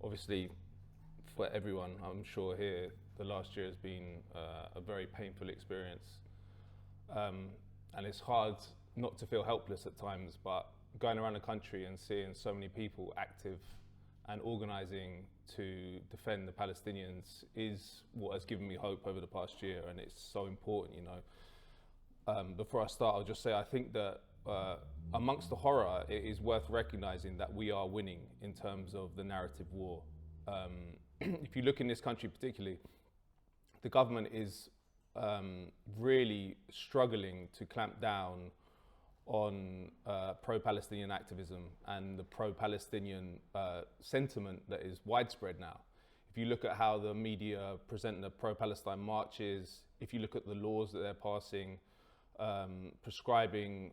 Obviously, for everyone, I'm sure here, the last year has been a very painful experience. And it's hard not to feel helpless at times, but going around the country and seeing so many people active and organising to defend the Palestinians is what has given me hope over the past year, and it's so important, Before I start, I'll just say I think that amongst the horror, it is worth recognising that we are winning in terms of the narrative war. If you look in this country particularly, the government is really struggling to clamp down on pro-Palestinian activism and the pro-Palestinian sentiment that is widespread now. If you look at how the media present the pro-Palestine marches, if you look at the laws that they're passing, prescribing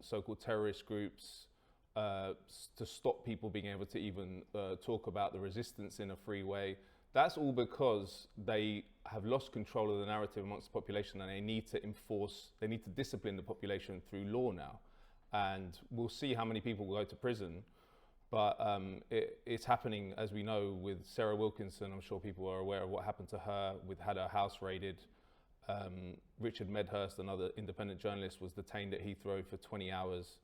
so-called terrorist groups to stop people being able to even talk about the resistance in a free way, that's all because they have lost control of the narrative amongst the population, and they need to discipline the population through law now. And we'll see how many people will go to prison, but it's happening, as we know, with Sarah Wilkinson. I'm sure people are aware of what happened to her. We've had her house raided. Richard Medhurst, another independent journalist, was detained at Heathrow for 20 hours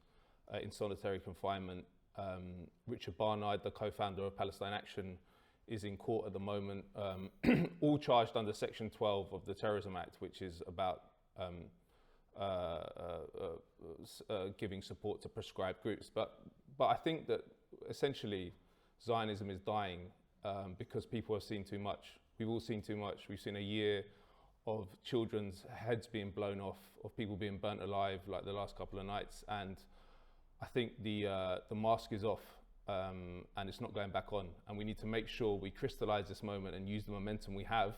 in solitary confinement. Richard Barnard, the co-founder of Palestine Action, is in court at the moment, all charged under Section 12 of the Terrorism Act, which is about giving support to prescribed groups. But I think that essentially Zionism is dying because people have seen too much. We've all seen too much. We've seen a year of children's heads being blown off, of people being burnt alive, like the last couple of nights. And I think the mask is off. And it's not going back on. And we need to make sure we crystallize this moment and use the momentum we have,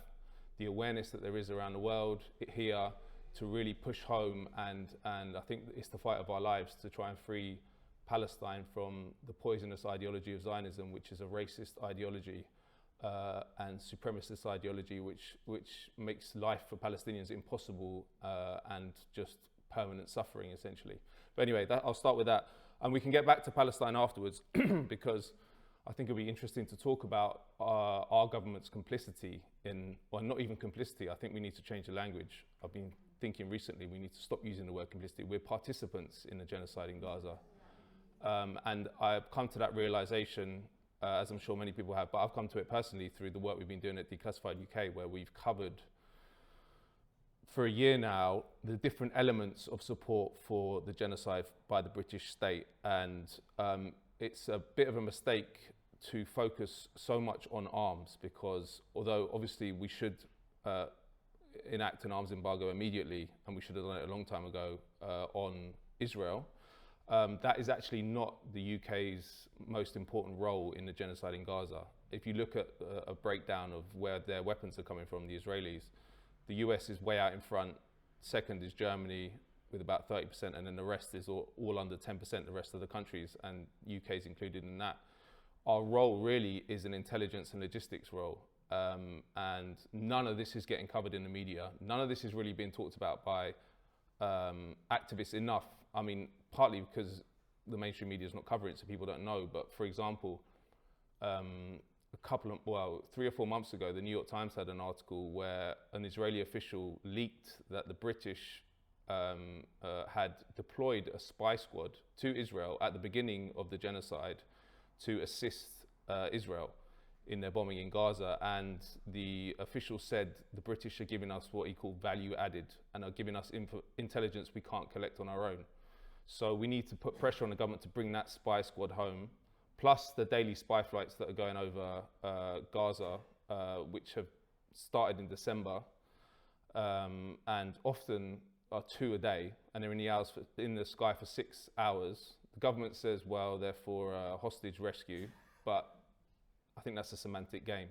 the awareness that there is around the world here, to really push home. And I think it's the fight of our lives to try and free Palestine from the poisonous ideology of Zionism, which is a racist ideology and supremacist ideology, which makes life for Palestinians impossible and just permanent suffering, essentially. But anyway, I'll start with that. And we can get back to Palestine afterwards because I think it'll be interesting to talk about our government's complicity well, not even complicity. I think we need to change the language. I've been thinking recently we need to stop using the word complicity. We're participants in the genocide in Gaza. And I've come to that realization, as I'm sure many people have, but I've come to it personally through the work we've been doing at Declassified UK, where we've covered for a year now the different elements of support for the genocide by the British state. And it's a bit of a mistake to focus so much on arms, because although obviously we should enact an arms embargo immediately, and we should have done it a long time ago on Israel, that is actually not the UK's most important role in the genocide in Gaza. If you look at a breakdown of where their weapons are coming from, the Israelis, the US is way out in front. Second is Germany with about 30%, and then the rest is all under 10%, the rest of the countries, and UK is included in that. Our role really is an intelligence and logistics role, and none of this is getting covered in the media. None of this is really being talked about by activists enough. I mean, partly because the mainstream media is not covering it, so people don't know. But for example, 3 or 4 months ago, the New York Times had an article where an Israeli official leaked that the British had deployed a spy squad to Israel at the beginning of the genocide to assist Israel in their bombing in Gaza. And the official said the British are giving us what he called value added and are giving us intelligence we can't collect on our own. So we need to put pressure on the government to bring that spy squad home, plus the daily spy flights that are going over Gaza, which have started in December, and often are 2 a day, and they're in the sky for 6 hours. The government says, well, they're for hostage rescue, but I think that's a semantic game.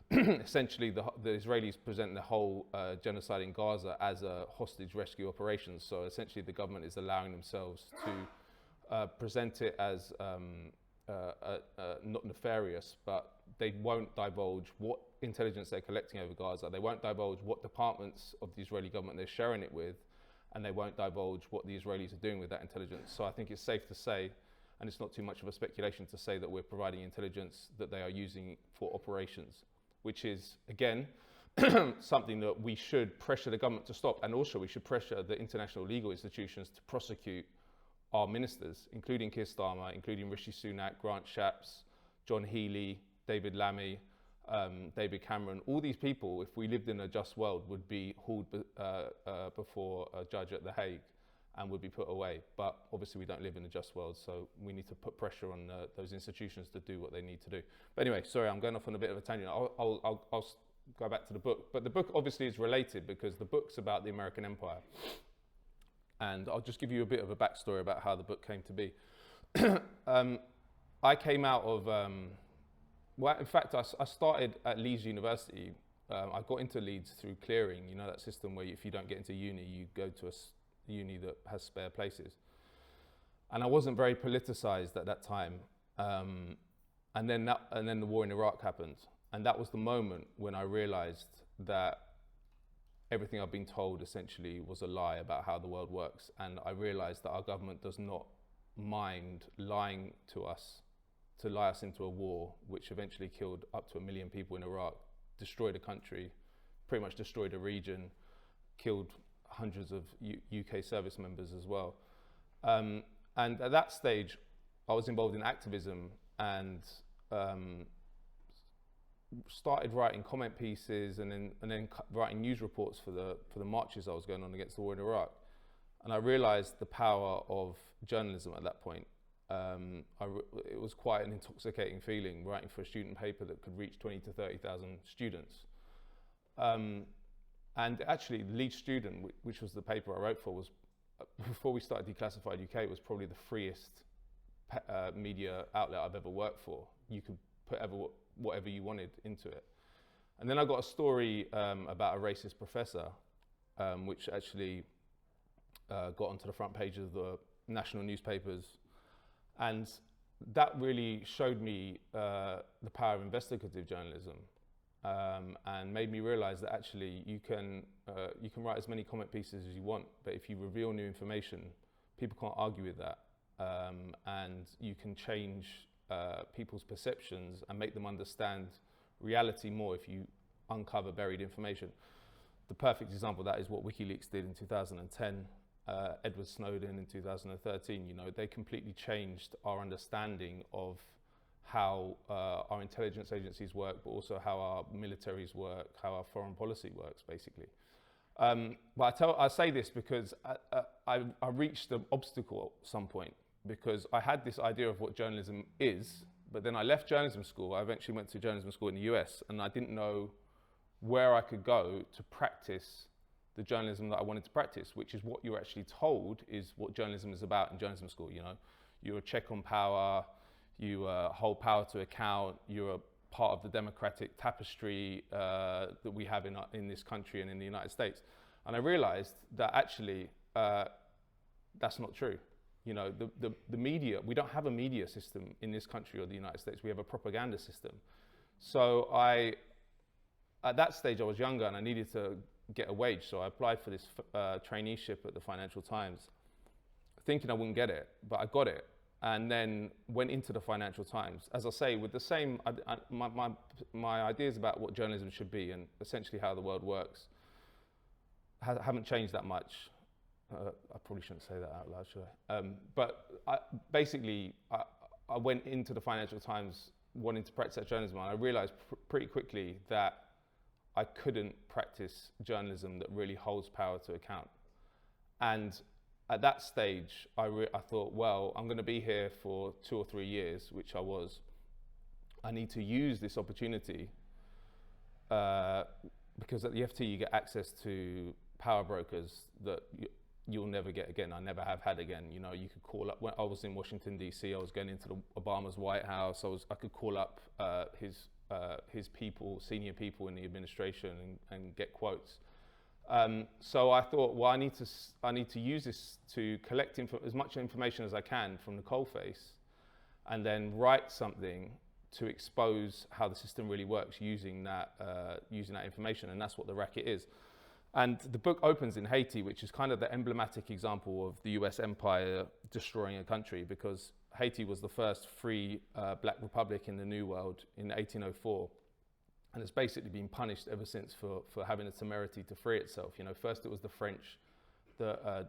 Essentially, the Israelis present the whole genocide in Gaza as a hostage rescue operation. So essentially, the government is allowing themselves to present it as not nefarious, but they won't divulge what intelligence they're collecting over Gaza. They won't divulge what departments of the Israeli government they're sharing it with, and they won't divulge what the Israelis are doing with that intelligence. So I think it's safe to say and it's not too much of a speculation to say that we're providing intelligence that they are using for operations, which is, again, something that we should pressure the government to stop, and also we should pressure the international legal institutions to prosecute our ministers, including Keir Starmer, including Rishi Sunak, Grant Shapps, John Healey, David Lammy, David Cameron. All these people, if we lived in a just world, would be hauled before a judge at The Hague and would be put away. But obviously we don't live in a just world, so we need to put pressure on those institutions to do what they need to do. But anyway, sorry, I'm going off on a bit of a tangent. I'll go back to the book. But the book obviously is related because the book's about the American Empire. And I'll just give you a bit of a backstory about how the book came to be. I came out of, well, in fact, I started at Leeds University. I got into Leeds through clearing, you know, that system where if you don't get into uni, you go to a uni that has spare places. And I wasn't very politicized at that time. And then the war in Iraq happened. And that was the moment when I realized that everything I've been told essentially was a lie about how the world works. And I realized that our government does not mind lying to us, to lie us into a war, which eventually killed up to 1 million people in Iraq, destroyed a country, pretty much destroyed a region, killed hundreds of UK service members as well. And at that stage, I was involved in activism and started writing comment pieces and then writing news reports for the marches I was going on against the war in Iraq. And I realized the power of journalism at that point. It was quite an intoxicating feeling writing for a student paper that could reach 20 to 30,000 students. And actually, Leeds Student, which was the paper I wrote for, was, before we started Declassified UK, it was probably the freest media outlet I've ever worked for. You could put whatever you wanted into it. And then I got a story about a racist professor, which actually got onto the front page of the national newspapers. And that really showed me the power of investigative journalism and made me realize that actually you can write as many comment pieces as you want, but if you reveal new information, people can't argue with that. And you can change people's perceptions and make them understand reality more if you uncover buried information. The perfect example of that is what WikiLeaks did in 2010, Edward Snowden in 2013. You know, they completely changed our understanding of how our intelligence agencies work, but also how our militaries work, how our foreign policy works, basically. But I say this because I reached the obstacle at some point, because I had this idea of what journalism is, but then I left journalism school. I eventually went to journalism school in the US, and I didn't know where I could go to practice the journalism that I wanted to practice, which is what you're actually told is what journalism is about in journalism school. You know, you're a check on power, you hold power to account, you're a part of the democratic tapestry that we have in this country and in the United States. And I realized that actually that's not true. You know, the media, we don't have a media system in this country or the United States. We have a propaganda system. So at that stage, I was younger and I needed to get a wage. So I applied for this traineeship at the Financial Times, thinking I wouldn't get it, but I got it. And then went into the Financial Times. As I say, with the same, my ideas about what journalism should be and essentially how the world works haven't changed that much. I probably shouldn't say that out loud, should I? But I went into the Financial Times wanting to practice that journalism, and I realized pretty quickly that I couldn't practice journalism that really holds power to account. And at that stage, I thought, well, I'm going to be here for 2 or 3 years, which I was. I need to use this opportunity because at the FT you get access to power brokers that you'll never get again. I never have had again. You know, you could call up. When I was in Washington D.C., I was going into Obama's White House. I could call up his people, senior people in the administration, and get quotes. So I thought, well, I need to use this to collect as much information as I can from the coalface, and then write something to expose how the system really works using that information, and that's what the Racket is. And the book opens in Haiti, which is kind of the emblematic example of the US empire destroying a country, because Haiti was the first free black republic in the New World in 1804. And it's basically been punished ever since for having the temerity to free itself. You know, first it was the French that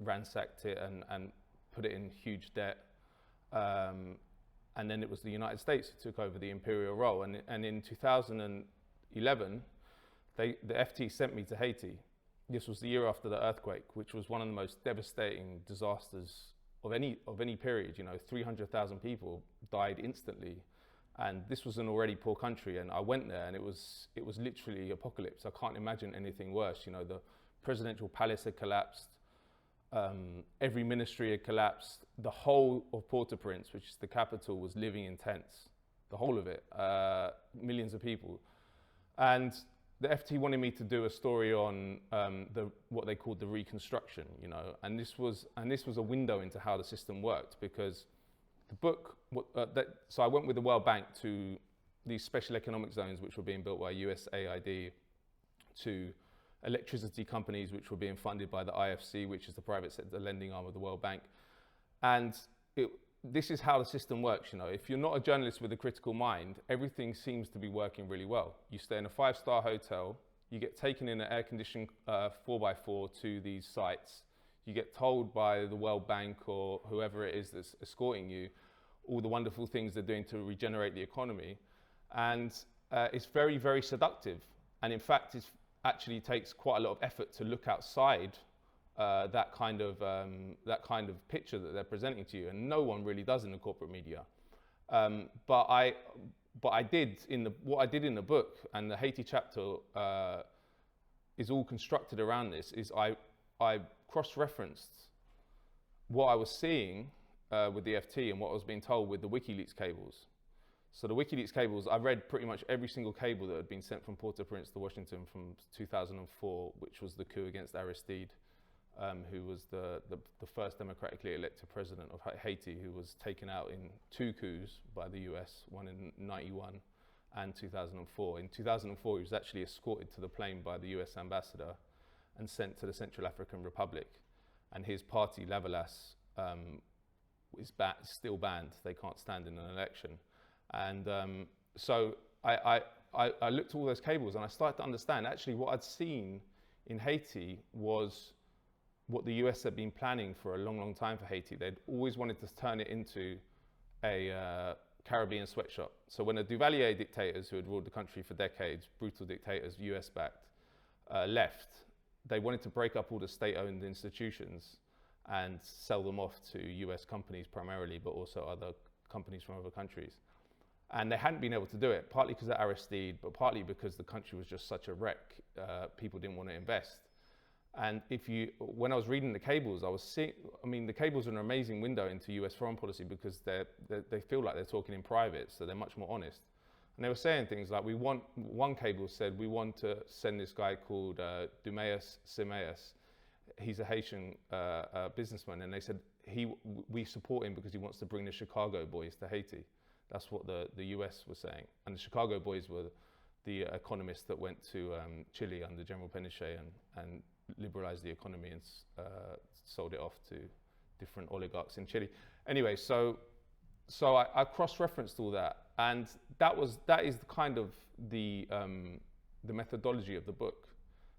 ransacked it and put it in huge debt. And then it was the United States who took over the imperial role. And in 2011, the FT sent me to Haiti. This was the year after the earthquake, which was one of the most devastating disasters of any period. You know, 300,000 people died instantly. And this was an already poor country, and I went there, and it was literally apocalypse. I can't imagine anything worse. You know, the presidential palace had collapsed, every ministry had collapsed. The whole of Port-au-Prince, which is the capital, was living in tents. The whole of it, millions of people. And the FT wanted me to do a story on what they called the reconstruction. You know, and this was a window into how the system worked, because the book, so I went with the World Bank to these special economic zones which were being built by USAID, to electricity companies which were being funded by the IFC, which is the private sector lending arm of the World Bank. And this is how the system works. You know, if you're not a journalist with a critical mind, everything seems to be working really well. You stay in a 5-star hotel, you get taken in an air-conditioned 4x4 to these sites. You get told by the World Bank or whoever it is that's escorting you all the wonderful things they're doing to regenerate the economy. And it's very, very seductive. And in fact, it actually takes quite a lot of effort to look outside that kind of picture that they're presenting to you. And no one really does in the corporate media. But I did what I did in the book, and the Haiti chapter is all constructed around this, is I cross-referenced what I was seeing with the FT and what I was being told with the WikiLeaks cables. So the WikiLeaks cables, I read pretty much every single cable that had been sent from Port-au-Prince to Washington from 2004, which was the coup against Aristide, who was the first democratically elected president of Haiti, who was taken out in 2 coups by the US, one in 91 and 2004. In 2004, he was actually escorted to the plane by the US ambassador and sent to the Central African Republic. And his party, Lavalas, is still banned. They can't stand in an election. And so I looked at all those cables, and I started to understand actually what I'd seen in Haiti was what the US had been planning for a long, long time for Haiti. They'd always wanted to turn it into a Caribbean sweatshop. So when the Duvalier dictators, who had ruled the country for decades, brutal dictators, US-backed, left, they wanted to break up all the state-owned institutions and sell them off to US companies primarily, but also other companies from other countries. And they hadn't been able to do it, partly because of Aristide, but partly because the country was just such a wreck. People didn't want to invest. And when I was reading the cables, I was seeing, the cables are an amazing window into US foreign policy, because they feel like they're talking in private, so they're much more honest. And they were saying things like, one cable said, we want to send this guy called Dumeas Simeas. He's a Haitian businessman, and they said, we support him because he wants to bring the Chicago boys to Haiti. That's what the US was saying. And the Chicago boys were the economists that went to Chile under General Pinochet and liberalized the economy and sold it off to different oligarchs in Chile. Anyway, so I cross-referenced all that, and that is kind of the methodology of the book.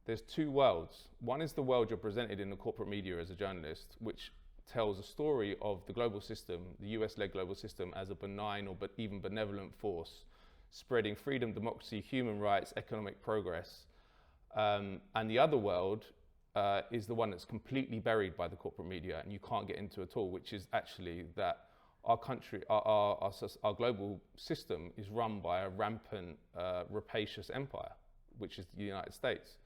There's 2 worlds. One is the world you're presented in the corporate media as a journalist, which tells a story of the global system, the US-led global system, as a benign or even benevolent force, spreading freedom, democracy, human rights, economic progress. And the other world is the one that's completely buried by the corporate media and you can't get into at all, which is actually that our country, our global system is run by a rampant, rapacious empire, which is the United States.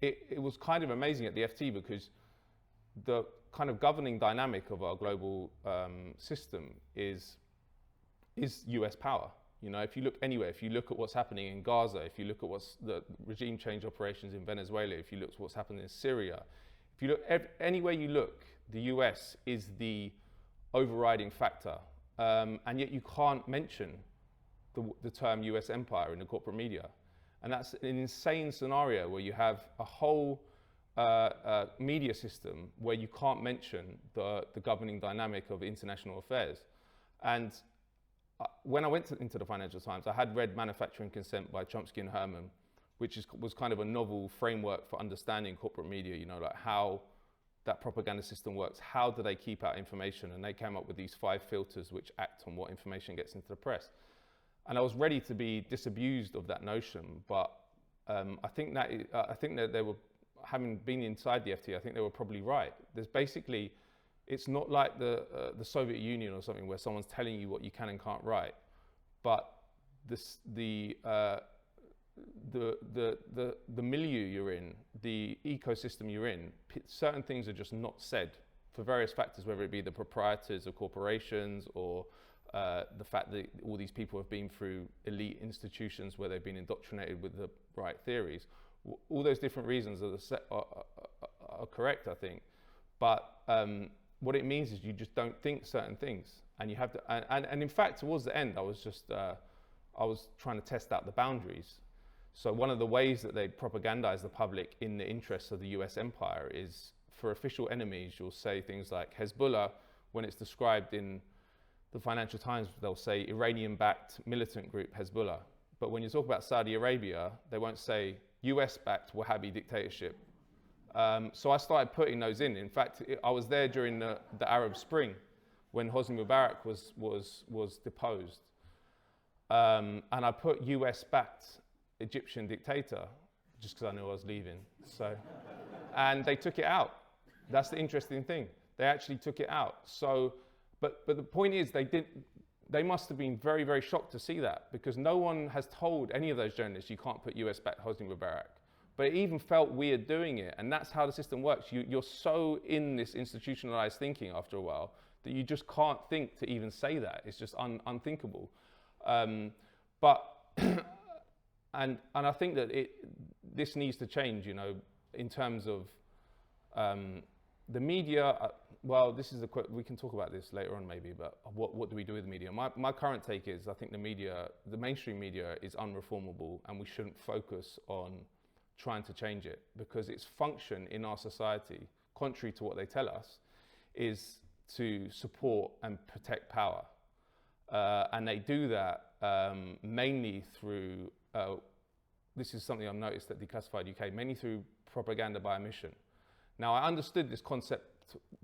It was kind of amazing at the FT, because the kind of governing dynamic of our global system is US power. You know, if you look anywhere, if you look at what's happening in Gaza, if you look at what's the regime change operations in Venezuela, if you look at what's happening in Syria, if you look anywhere you look, the US is the overriding factor. And yet you can't mention the term US empire in the corporate media. And that's an insane scenario where you have a whole media system where you can't mention the governing dynamic of international affairs. And when I went into the Financial Times, I had read Manufacturing Consent by Chomsky and Herman, which was kind of a novel framework for understanding corporate media, like how that propaganda system works. How do they keep out information? And they came up with these 5 filters which act on what information gets into the press. And I was ready to be disabused of that notion, but I think that they were, having been inside the FT, I think they were probably right. There's basically, it's not like the Soviet Union or something where someone's telling you what you can and can't write, but the milieu you're in, the ecosystem you're in, certain things are just not said for various factors, whether it be the proprietors of corporations or the fact that all these people have been through elite institutions where they've been indoctrinated with the right theories. All those different reasons are correct, I think. But what it means is you just don't think certain things, and you have to. And in fact, towards the end, I was trying to test out the boundaries. So one of the ways that they propagandize the public in the interests of the US empire is, for official enemies, you'll say things like Hezbollah. When it's described in the Financial Times, they'll say Iranian-backed militant group Hezbollah. But when you talk about Saudi Arabia, they won't say US-backed Wahhabi dictatorship. So I started putting those in. In fact, I was there during the Arab Spring when Hosni Mubarak was deposed. And I put US-backed Egyptian dictator, just because I knew I was leaving. So, and they took it out. That's the interesting thing. They actually took it out. So, but the point is, they must have been very, very shocked to see that, because no one has told any of those journalists you can't put US-backed Hosni Mubarak. But it even felt weird doing it, and that's how the system works. You're so in this institutionalized thinking after a while that you just can't think to even say that. It's just unthinkable. And I think that this needs to change, in terms of the media. Well, we can talk about this later on maybe, but what do we do with the media? My current take is, I think the mainstream media is unreformable, and we shouldn't focus on trying to change it, because its function in our society, contrary to what they tell us, is to support and protect power. And they do that mainly through, this is something I've noticed at Declassified UK, mainly through propaganda by omission. Now, I understood this concept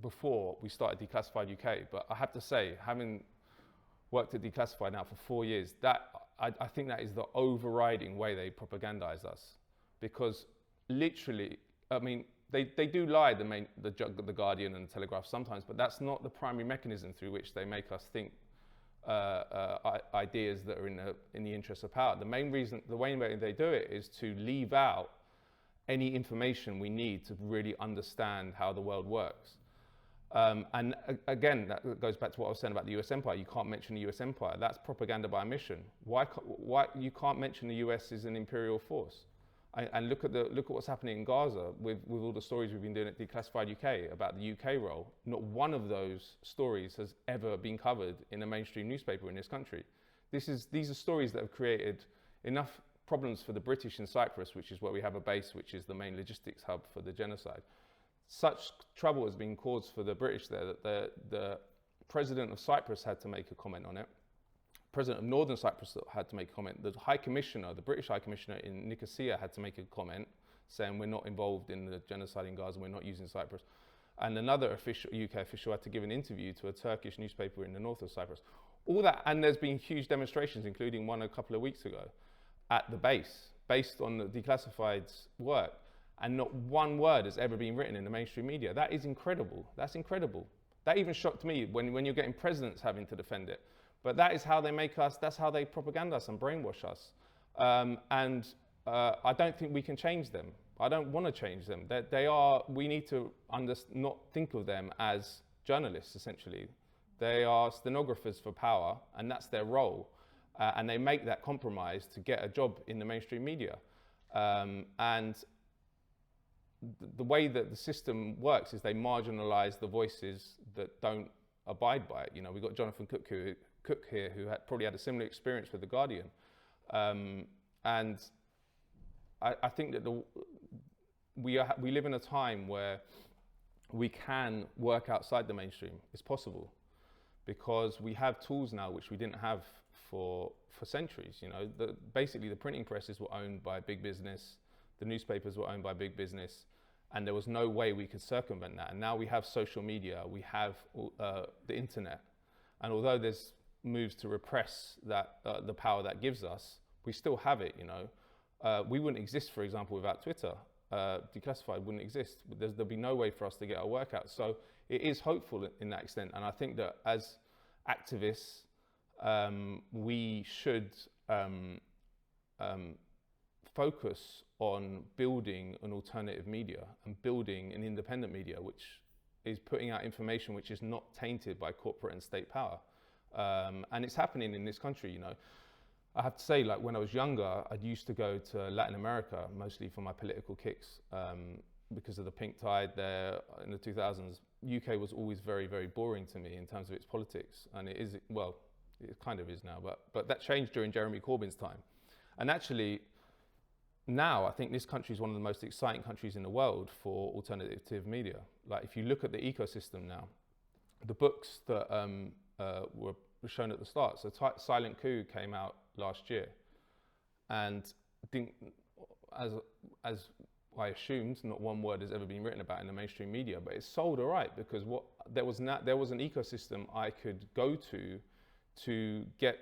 before we started Declassified UK, but I have to say, having worked at Declassified now for 4 years, that I think that is the overriding way they propagandize us. Because literally, I mean, they do lie, the Guardian and the Telegraph sometimes, but that's not the primary mechanism through which they make us think ideas that are in the interest of power. The main reason, the way they do it, is to leave out any information we need to really understand how the world works. And again, that goes back to what I was saying about the US empire. You can't mention the US empire. That's propaganda by omission. Why you can't mention the US as an imperial force? And look at what's happening in Gaza with all the stories we've been doing at Declassified UK about the UK role. Not one of those stories has ever been covered in a mainstream newspaper in this country. These are stories that have created enough problems for the British in Cyprus, which is where we have a base, which is the main logistics hub for the genocide. Such trouble has been caused for the British there that the president of Cyprus had to make a comment on it. President of Northern Cyprus had to make a comment. The High Commissioner, the British High Commissioner in Nicosia, had to make a comment saying we're not involved in the genocide in Gaza, we're not using Cyprus. And another UK official had to give an interview to a Turkish newspaper in the north of Cyprus. All that, and there's been huge demonstrations, including one a couple of weeks ago, at the base, based on the Declassified's work. And not one word has ever been written in the mainstream media. That is incredible. That's incredible. That even shocked me when you're getting presidents having to defend it. But that is how they make us, that's how they propaganda us and brainwash us. I don't think we can change them. I don't want to change them. We need to not think of them as journalists, essentially. They are stenographers for power, and that's their role. And they make that compromise to get a job in the mainstream media. And the way that the system works is they marginalize the voices that don't abide by it. We've got Jonathan Cook here, who probably had a similar experience with The Guardian. And I think that we live in a time where we can work outside the mainstream. It's possible because we have tools now which we didn't have for centuries. You know, basically the printing presses were owned by big business, the newspapers were owned by big business, and there was no way we could circumvent that. And now we have social media, we have the internet, and although there's moves to repress that the power that gives us, we still have it. You know, we wouldn't exist, for example, without Twitter. Declassified wouldn't exist. There'd be no way for us to get our work out. So it is hopeful in that extent. And I think that as activists, we should focus on building an alternative media and building an independent media, which is putting out information which is not tainted by corporate and state power. And it's happening in this country, you know. I have to say, like, when I was younger, I used to go to Latin America, mostly for my political kicks, because of the pink tide there in the 2000s. UK was always very, very boring to me in terms of its politics. And it is, well, it kind of is now, but that changed during Jeremy Corbyn's time. And actually, now I think this country is one of the most exciting countries in the world for alternative media. Like, if you look at the ecosystem now, the books that were shown at the start. So Silent Coup came out last year, and as I assumed, not one word has ever been written about in the mainstream media, but it sold all right because there was an ecosystem I could go to get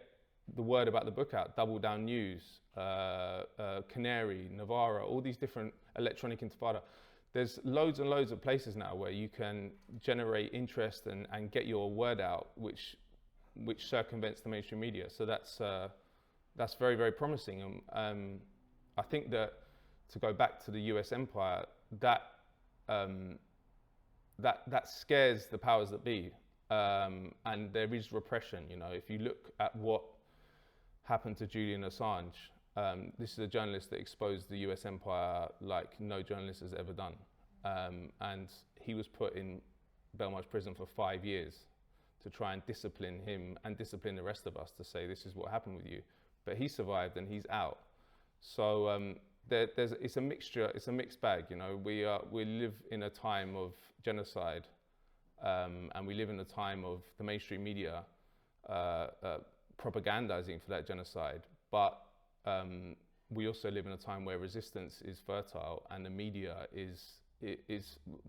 the word about the book out. Double Down News, Canary, Navarra, all these different electronic intifada. There's loads and loads of places now where you can generate interest and get your word out, which circumvents the mainstream media. So that's very, very promising. I think that, to go back to the US empire, that scares the powers that be, and there is repression. You know, if you look at what happened to Julian Assange, this is a journalist that exposed the US empire like no journalist has ever done, and he was put in Belmarsh prison for 5 years to try and discipline him and discipline the rest of us, to say this is what happened with you. But he survived and he's out. So it's a mixture, it's a mixed bag. You know, we live in a time of genocide, and we live in a time of the mainstream media propagandizing for that genocide. But we also live in a time where resistance is fertile, and the media is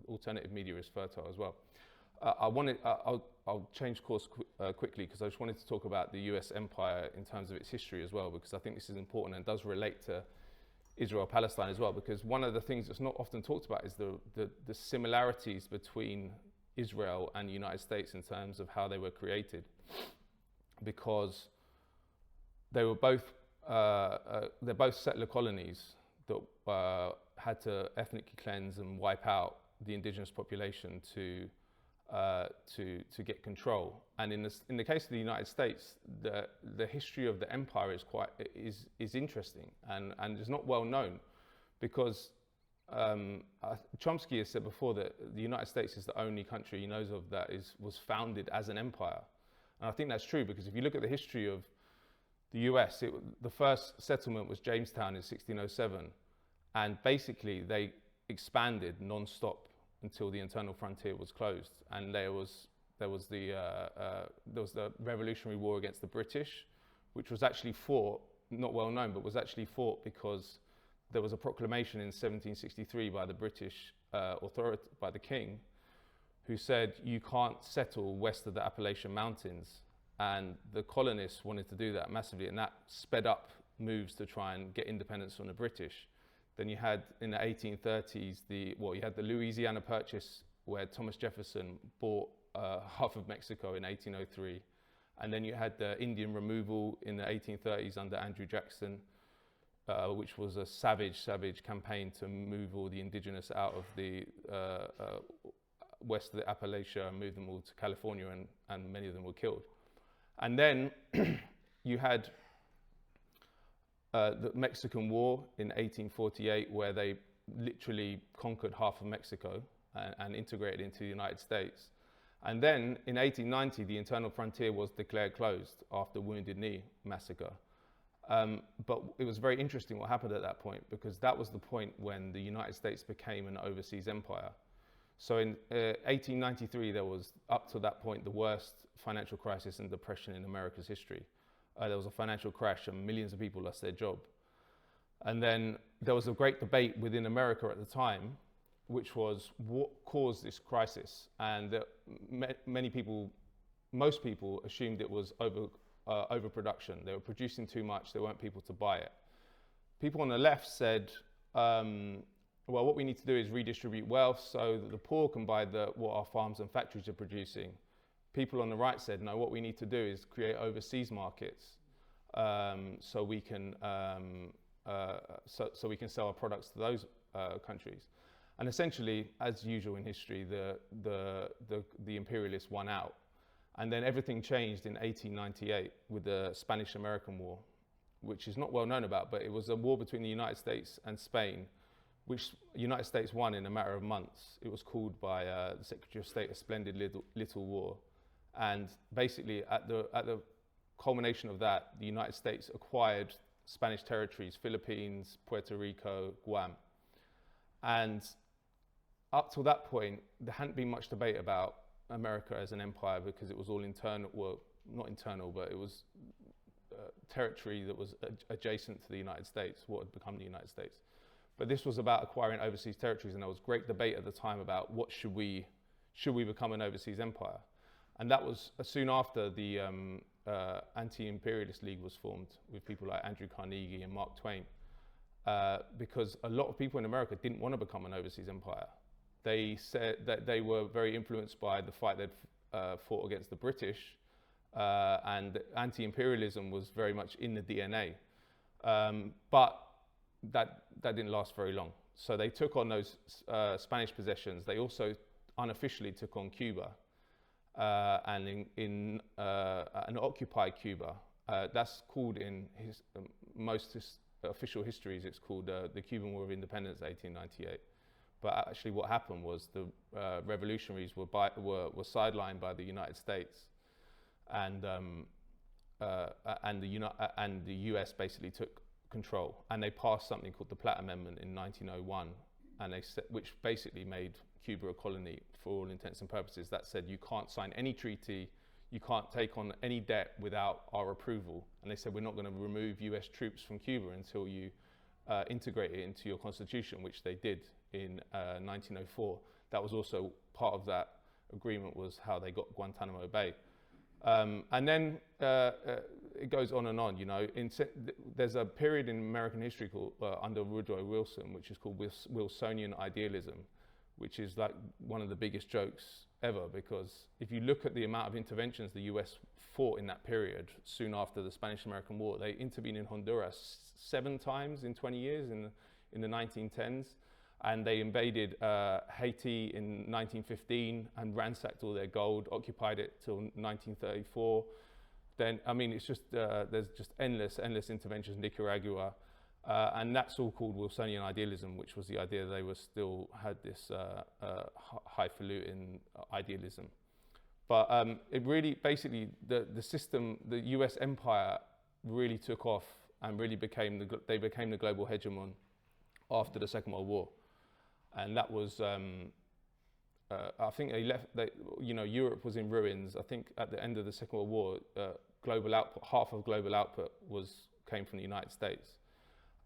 alternative media is fertile as well. I'll change course quickly, because I just wanted to talk about the US empire in terms of its history as well, because I think this is important and does relate to Israel-Palestine as well, because one of the things that's not often talked about is the similarities between Israel and the United States in terms of how they were created, because they were both they're both settler colonies that had to ethnically cleanse and wipe out the indigenous population to get control. And in the case of the United States, the history of the empire is interesting and is not well known, because Chomsky has said before that the United States is the only country he knows of that was founded as an empire. And I think that's true, because if you look at the history of the US, the first settlement was Jamestown in 1607, and basically they expanded non-stop until the internal frontier was closed. And there was the Revolutionary War against the British, which was actually fought, not well known, but was actually fought because there was a proclamation in 1763 by the British authority, by the King, who said you can't settle west of the Appalachian Mountains. And the colonists wanted to do that massively, and that sped up moves to try and get independence from the British. Then you had, in the 1830s, you had the Louisiana Purchase, where Thomas Jefferson bought half of Mexico in 1803. And then you had the Indian removal in the 1830s under Andrew Jackson, which was a savage campaign to move all the indigenous out of the west of the Appalachia and move them all to California, and many of them were killed. And then you had the Mexican War in 1848, where they literally conquered half of Mexico and integrated into the United States. And then in 1890, the internal frontier was declared closed after Wounded Knee massacre. But it was very interesting what happened at that point, because that was the point when the United States became an overseas empire. So in 1893, there was, up to that point, the worst financial crisis and depression in America's history. There was a financial crash and millions of people lost their job. And then there was a great debate within America at the time, which was what caused this crisis. And most people assumed it was overproduction. They were producing too much, there weren't people to buy it. People on the left said, well, what we need to do is redistribute wealth so that the poor can buy what our farms and factories are producing. People on the right said, no, what we need to do is create overseas markets so we can sell our products to those countries. And essentially, as usual in history, the imperialists won out. And then everything changed in 1898 with the Spanish-American War, which is not well known about, but it was a war between the United States and Spain, which the United States won in a matter of months. It was called by the Secretary of State a splendid little war. And basically, at the culmination of that, the United States acquired Spanish territories, Philippines, Puerto Rico, Guam. And up till that point, there hadn't been much debate about America as an empire, because it was all internal, well, not internal, but it was territory that was adjacent to the United States, what had become the United States. But this was about acquiring overseas territories, and there was great debate at the time about what should we become an overseas empire. And that was soon after the Anti-Imperialist League was formed, with people like Andrew Carnegie and Mark Twain, because a lot of people in America didn't want to become an overseas empire. They said that they were very influenced by the fight they'd fought against the British, and anti-imperialism was very much in the DNA. But that didn't last very long. So they took on those Spanish possessions. They also unofficially took on Cuba, and occupied Cuba. That's called in most official histories, it's called the Cuban War of Independence, 1898. But actually what happened was the revolutionaries were sidelined by the United States, and the US basically took control, and they passed something called the Platt Amendment in 1901, and which basically made Cuba a colony for all intents and purposes. That said, you can't sign any treaty, you can't take on any debt without our approval. And they said, we're not going to remove US troops from Cuba until you integrate it into your constitution, which they did in 1904. That was also part of that agreement, was how they got Guantanamo Bay. And then it goes on and on, you know. There's a period in American history called, under Woodrow Wilson, which is called Wilsonian idealism, which is like one of the biggest jokes ever, because if you look at the amount of interventions the US fought in that period, soon after the Spanish-American War, they intervened in Honduras 7 times in 20 years in the 1910s. And they invaded Haiti in 1915 and ransacked all their gold, occupied it till 1934. Then, I mean, it's just, there's just endless interventions in Nicaragua. And that's all called Wilsonian idealism, which was the idea they were still had this highfalutin idealism. But it really, basically, the system, the US empire really took off and really became they became the global hegemon after the Second World War. And that was, I think Europe was in ruins. I think at the end of the Second World War, global output, half of global output came from the United States.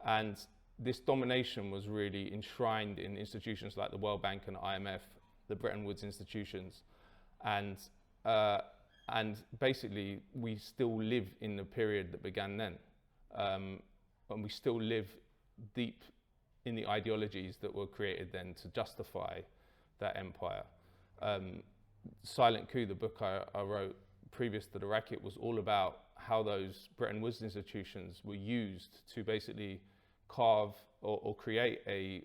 And this domination was really enshrined in institutions like the World Bank and IMF, the Bretton Woods institutions. And basically, we still live in the period that began then. And we still live deep in the ideologies that were created then to justify that empire. Silent Coup, the book I wrote previous to the Racket, was all about how those Bretton Woods institutions were used to basically carve or create a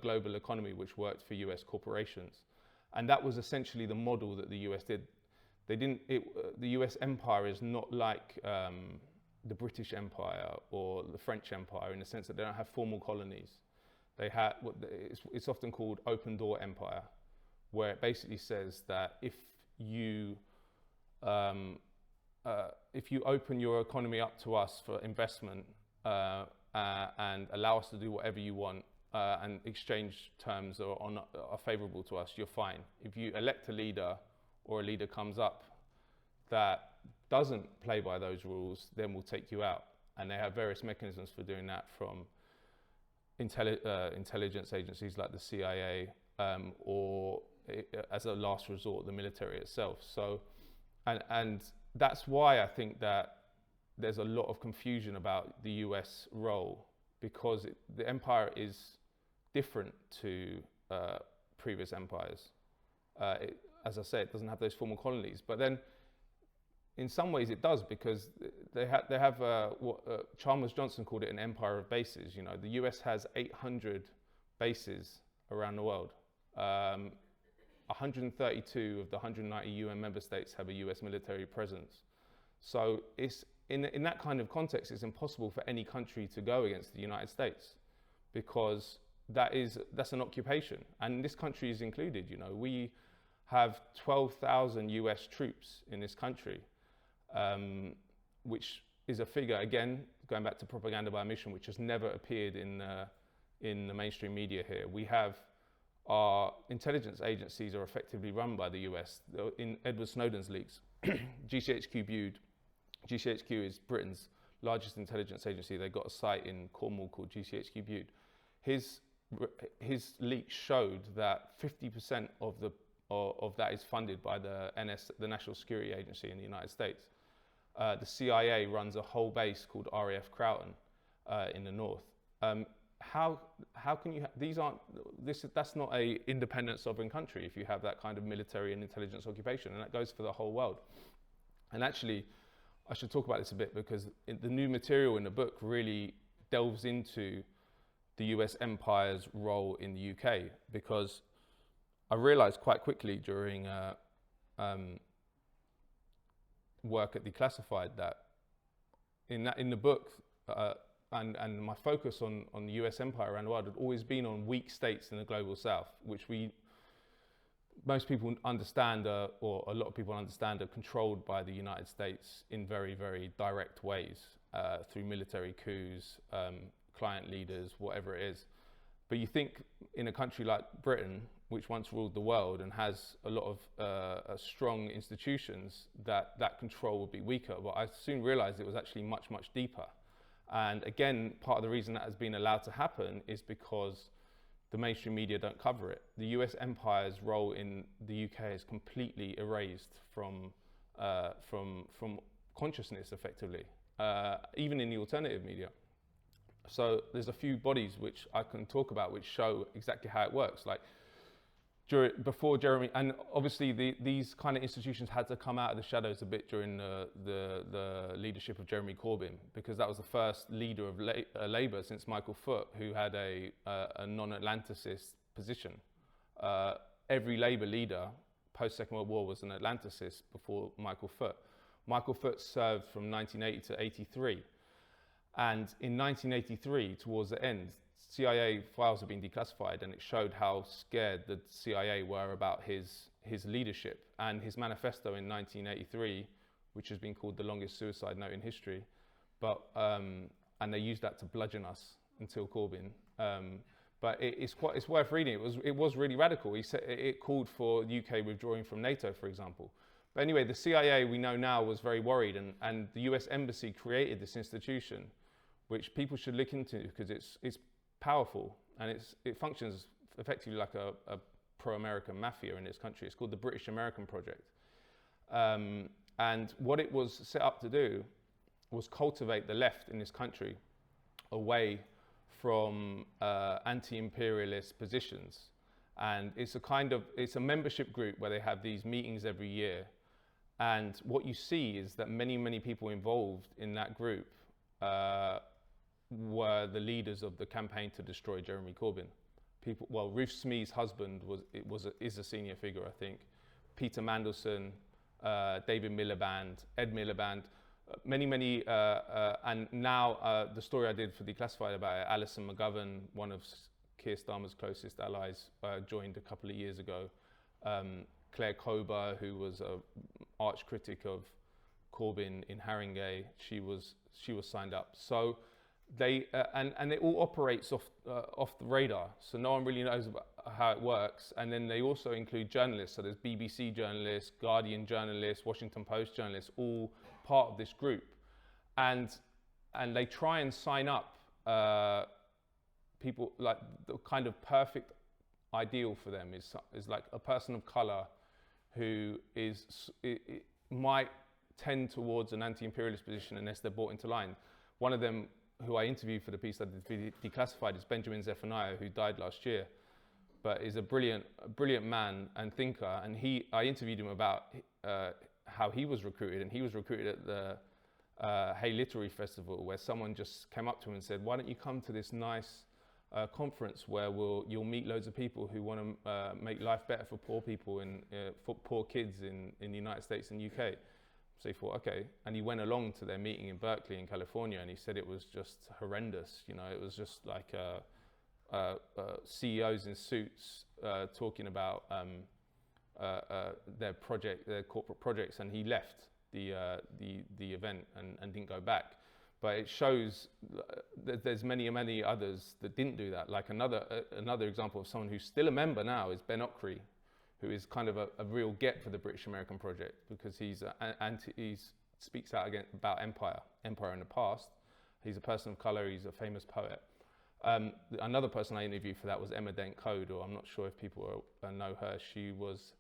global economy which worked for US corporations. And that was essentially the model that the US did. The US empire is not like the British Empire or the French Empire, in the sense that they don't have formal colonies. They have, it's often called open door empire, where it basically says that if you if you open your economy up to us for investment and allow us to do whatever you want, and exchange terms are favourable to us, you're fine. If you elect a leader or a leader comes up that doesn't play by those rules, then we'll take you out. And they have various mechanisms for doing that, from intelligence agencies like the CIA, or as a last resort, the military itself. So, and that's why I think that there's a lot of confusion about the US role, because the empire is different to previous empires. As I say, it doesn't have those formal colonies, but then in some ways it does, because they have what Chalmers Johnson called it an empire of bases. You know, the US has 800 bases around the world. 132 of the 190 UN member states have a US military presence. So it's in that kind of context, it's impossible for any country to go against the United States, because that's an occupation, and this country is included. You know, we have 12,000 US troops in this country, which is a figure, again, going back to propaganda by omission, which has never appeared in the mainstream media here. We have our intelligence agencies are effectively run by the US. In Edward Snowden's leaks, GCHQ viewed. GCHQ is Britain's largest intelligence agency. They've got a site in Cornwall called GCHQ Viewed. His leaks showed that 50% of that is funded by the the National Security Agency in the United States. The CIA runs a whole base called RAF Croughton in the north. How can you? That's not a independent sovereign country if you have that kind of military and intelligence occupation, and that goes for the whole world. And actually, I should talk about this a bit, because the new material in the book really delves into the US empire's role in the UK, because I realized quite quickly during work at Declassified that in the book, and my focus on the US empire around the world had always been on weak states in the global south, which most people understand, or a lot of people understand, are controlled by the United States in very, very direct ways, through military coups, client leaders, whatever it is. But you think in a country like Britain, which once ruled the world and has a lot of strong institutions, that control would be weaker. But I soon realized it was actually much, much deeper. And again, part of the reason that has been allowed to happen is because the mainstream media don't cover it. The US empire's role in the UK is completely erased from consciousness, effectively, even in the alternative media. So there's a few bodies which I can talk about which show exactly how it works. Like before Jeremy, and obviously these kind of institutions had to come out of the shadows a bit during the leadership of Jeremy Corbyn, because that was the first leader of Labour since Michael Foot, who had a non-Atlanticist position. Every Labour leader post-Second World War was an Atlanticist before Michael Foot. Michael Foot served from 1980 to 83. And in 1983, towards the end, CIA files had been declassified, and it showed how scared the CIA were about his leadership. And his manifesto in 1983, which has been called the longest suicide note in history, and they used that to bludgeon us until Corbyn. But it's worth reading. It was really radical. He said it called for the UK withdrawing from NATO, for example. But anyway, the CIA, we know now, was very worried, and the US Embassy created this institution, which people should look into, because it's powerful, and it functions effectively like a pro-American mafia in this country. It's called the British American Project. And what it was set up to do was cultivate the left in this country away from anti-imperialist positions. And it's a membership group where they have these meetings every year. And what you see is that many, many people involved in that group were the leaders of the campaign to destroy Jeremy Corbyn. Ruth Smee's husband is a senior figure, I think. Peter Mandelson, David Miliband, Ed Miliband, many, and now the story I did for Declassified about it, Alison McGovern, one of Keir Starmer's closest allies, joined a couple of years ago. Claire Kober, who was an arch critic of Corbyn in Haringey, she was signed up. So they and it all operates off the radar, so no one really knows about how it works. And then they also include journalists, so there's BBC journalists, Guardian journalists, Washington Post journalists, all part of this group, and they try and sign up people. Like the kind of perfect ideal for them is like a person of color who might tend towards an anti-imperialist position unless they're brought into line. One of them, who I interviewed for the piece that did Declassified, is Benjamin Zephaniah, who died last year, but is a brilliant man and thinker. And I interviewed him about how he was recruited, and he was recruited at the Hay Literary Festival, where someone just came up to him and said, "Why don't you come to this nice conference where you'll meet loads of people who want to make life better for poor people and for poor kids in the United States and UK." So he thought, okay, and he went along to their meeting in Berkeley in California, and he said it was just horrendous. You know, it was just like CEOs in suits talking about their corporate projects, and he left the event and didn't go back. But it shows that there's many others that didn't do that. Like another example of someone who's still a member now is Ben Ockrey, who is kind of a real get for the British American project, because he speaks out about empire in the past. He's a person of colour, he's a famous poet. Another person I interviewed for that was Emma Dent Coad, or I'm not sure if people know her. She was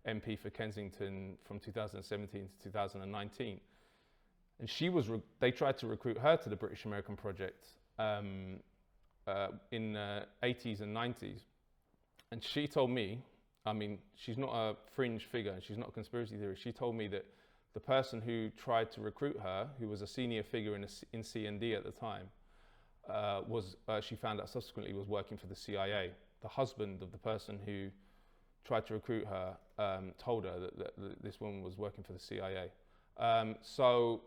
MP for Kensington from 2017 to 2019. And they tried to recruit her to the British American project in the 80s and 90s. And she told me, I mean, she's not a fringe figure and she's not a conspiracy theorist. She told me that the person who tried to recruit her, who was a senior figure in CND at the time, she found out subsequently was working for the CIA. The husband of the person who tried to recruit her told her that this woman was working for the CIA. So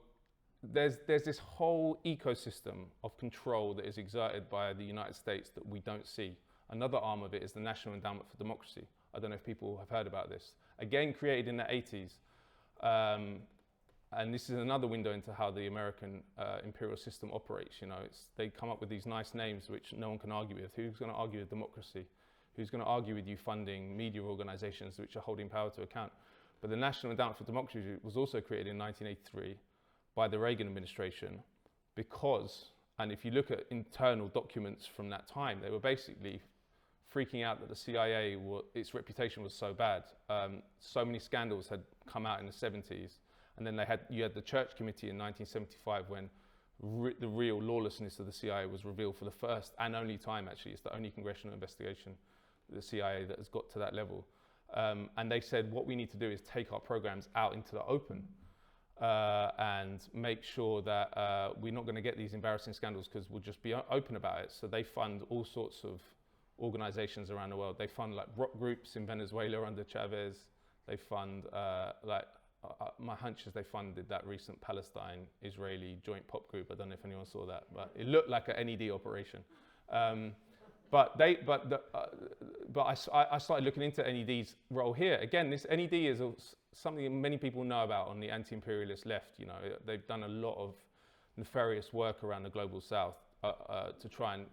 there's this whole ecosystem of control that is exerted by the United States that we don't see. Another arm of it is the National Endowment for Democracy. I don't know if people have heard about this. Again, created in the 80s. And this is another window into how the American imperial system operates. You know, they come up with these nice names which no one can argue with. Who's going to argue with democracy? Who's going to argue with you funding media organizations which are holding power to account? But the National Endowment for Democracy was also created in 1983 by the Reagan administration because, and if you look at internal documents from that time, they were basically freaking out that the CIA, its reputation was so bad. So many scandals had come out in the 70s. And then you had the Church Committee in 1975 when the real lawlessness of the CIA was revealed for the first and only time, actually. It's the only congressional investigation of the CIA that has got to that level. And they said, what we need to do is take our programs out into the open and make sure that we're not going to get these embarrassing scandals because we'll just be open about it. So they fund all sorts of organizations around the world. They fund like rock groups in Venezuela under Chavez. They fund my hunch is they funded that recent Palestine-Israeli joint pop group. I don't know if anyone saw that, but it looked like an NED operation. But I started looking into NED's role here. Again, this NED is something many people know about on the anti-imperialist left. You know, they've done a lot of nefarious work around the global south to try and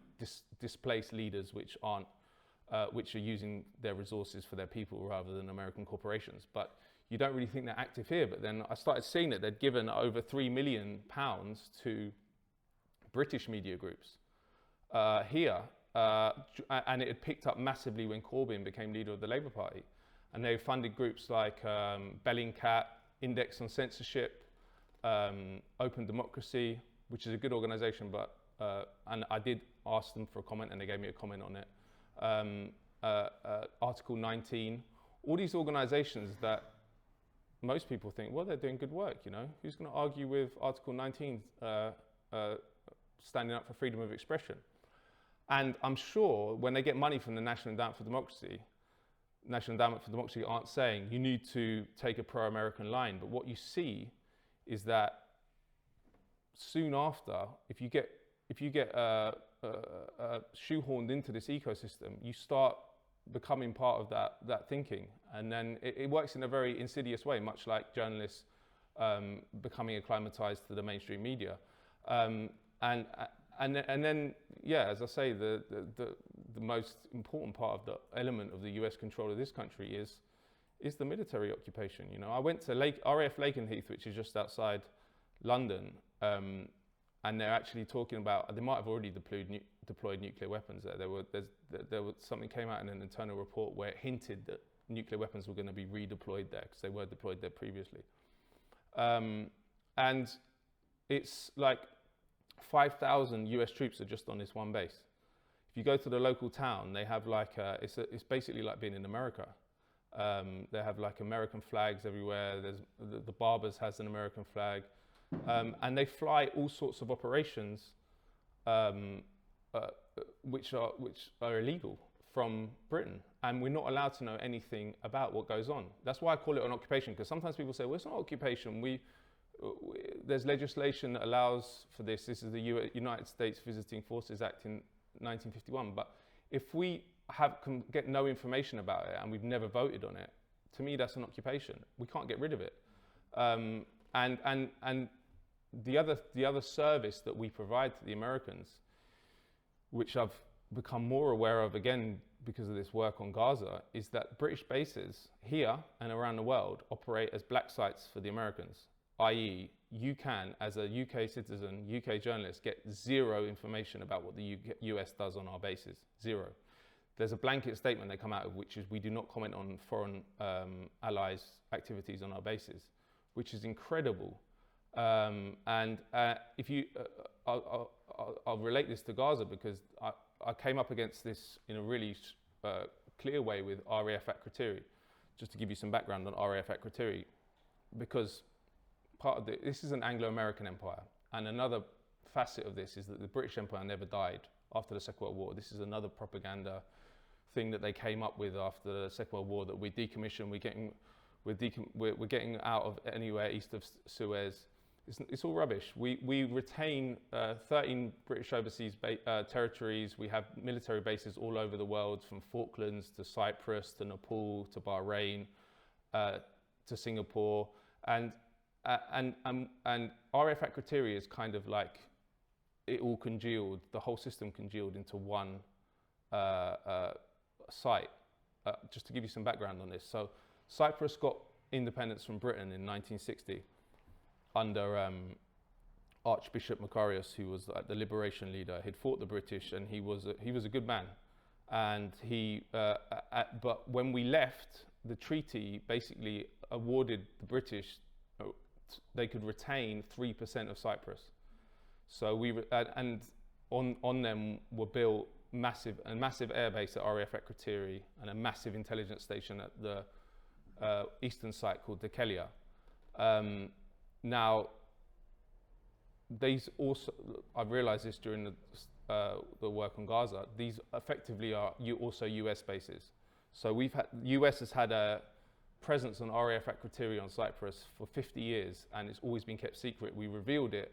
displace leaders which are using their resources for their people rather than American corporations. But you don't really think they're active here. But then I started seeing that they'd given over £3 million to British media groups here. And it had picked up massively when Corbyn became leader of the Labour Party. And they funded groups like Bellingcat, Index on Censorship, Open Democracy, which is a good organisation, but and I did ask them for a comment and they gave me a comment on it. Article 19, all these organisations that most people think, well, they're doing good work, you know. Who's going to argue with Article 19 standing up for freedom of expression? And I'm sure when they get money from the National Endowment for Democracy aren't saying you need to take a pro-American line. But what you see is that soon after, if you get shoehorned into this ecosystem, you start becoming part of that thinking. And then it works in a very insidious way, much like journalists becoming acclimatized to the mainstream media. And then, yeah, as I say, the most important part of the element of the US control of this country is the military occupation. You know, I went to RAF Lakenheath, which is just outside London, and they're actually talking about, they might have already deployed nuclear weapons there. There was something came out in an internal report where it hinted that nuclear weapons were going to be redeployed there because they were deployed there previously. And it's like 5,000 US troops are just on this one base. If you go to the local town, they have like, it's basically like being in America. They have like American flags everywhere. There's the Barbers has an American flag. And they fly all sorts of operations which are illegal from Britain, and we're not allowed to know anything about what goes on. That's why I call it an occupation, because sometimes people say, well, it's not occupation. There's legislation that allows for this. This is the United States Visiting Forces Act in 1951. But if we get no information about it and we've never voted on it, to me that's an occupation. We can't get rid of it. And the other service that we provide to the Americans, which I've become more aware of again because of this work on Gaza, is that British bases here and around the world operate as black sites for the Americans, i.e. you can, as a UK citizen, UK journalist, get zero information about what the US does on our bases, zero. There's a blanket statement they come out of, which is we do not comment on foreign allies' activities on our bases, which is incredible. If you, I'll relate this to Gaza because I came up against this in a really clear way with RAF Akrotiri. Just to give you some background on RAF Akrotiri, because this is an Anglo-American empire, and another facet of this is that the British Empire never died after the Second World War. This is another propaganda thing that they came up with after the Second World War, that we decommission, we're getting out of anywhere east of Suez. It's all rubbish. We retain 13 British overseas territories. We have military bases all over the world, from Falklands to Cyprus to Nepal to Bahrain to Singapore, and RAF Akrotiri is kind of like it all congealed. The whole system congealed into one site. Just to give you some background on this, so Cyprus got independence from Britain in 1960 under Archbishop Macarius, who was the liberation leader. He'd fought the British, and he was a good man. And but when we left, the treaty basically awarded the British they could retain 3% of Cyprus. So and on them were built a massive airbase at RAF Akrotiri and a massive intelligence station at the eastern site called Declassified. Now, these also, I've realized this during the work on Gaza, these effectively are also US bases. So US has had a presence on RAF Akrotiri on Cyprus for 50 years, and it's always been kept secret. We revealed it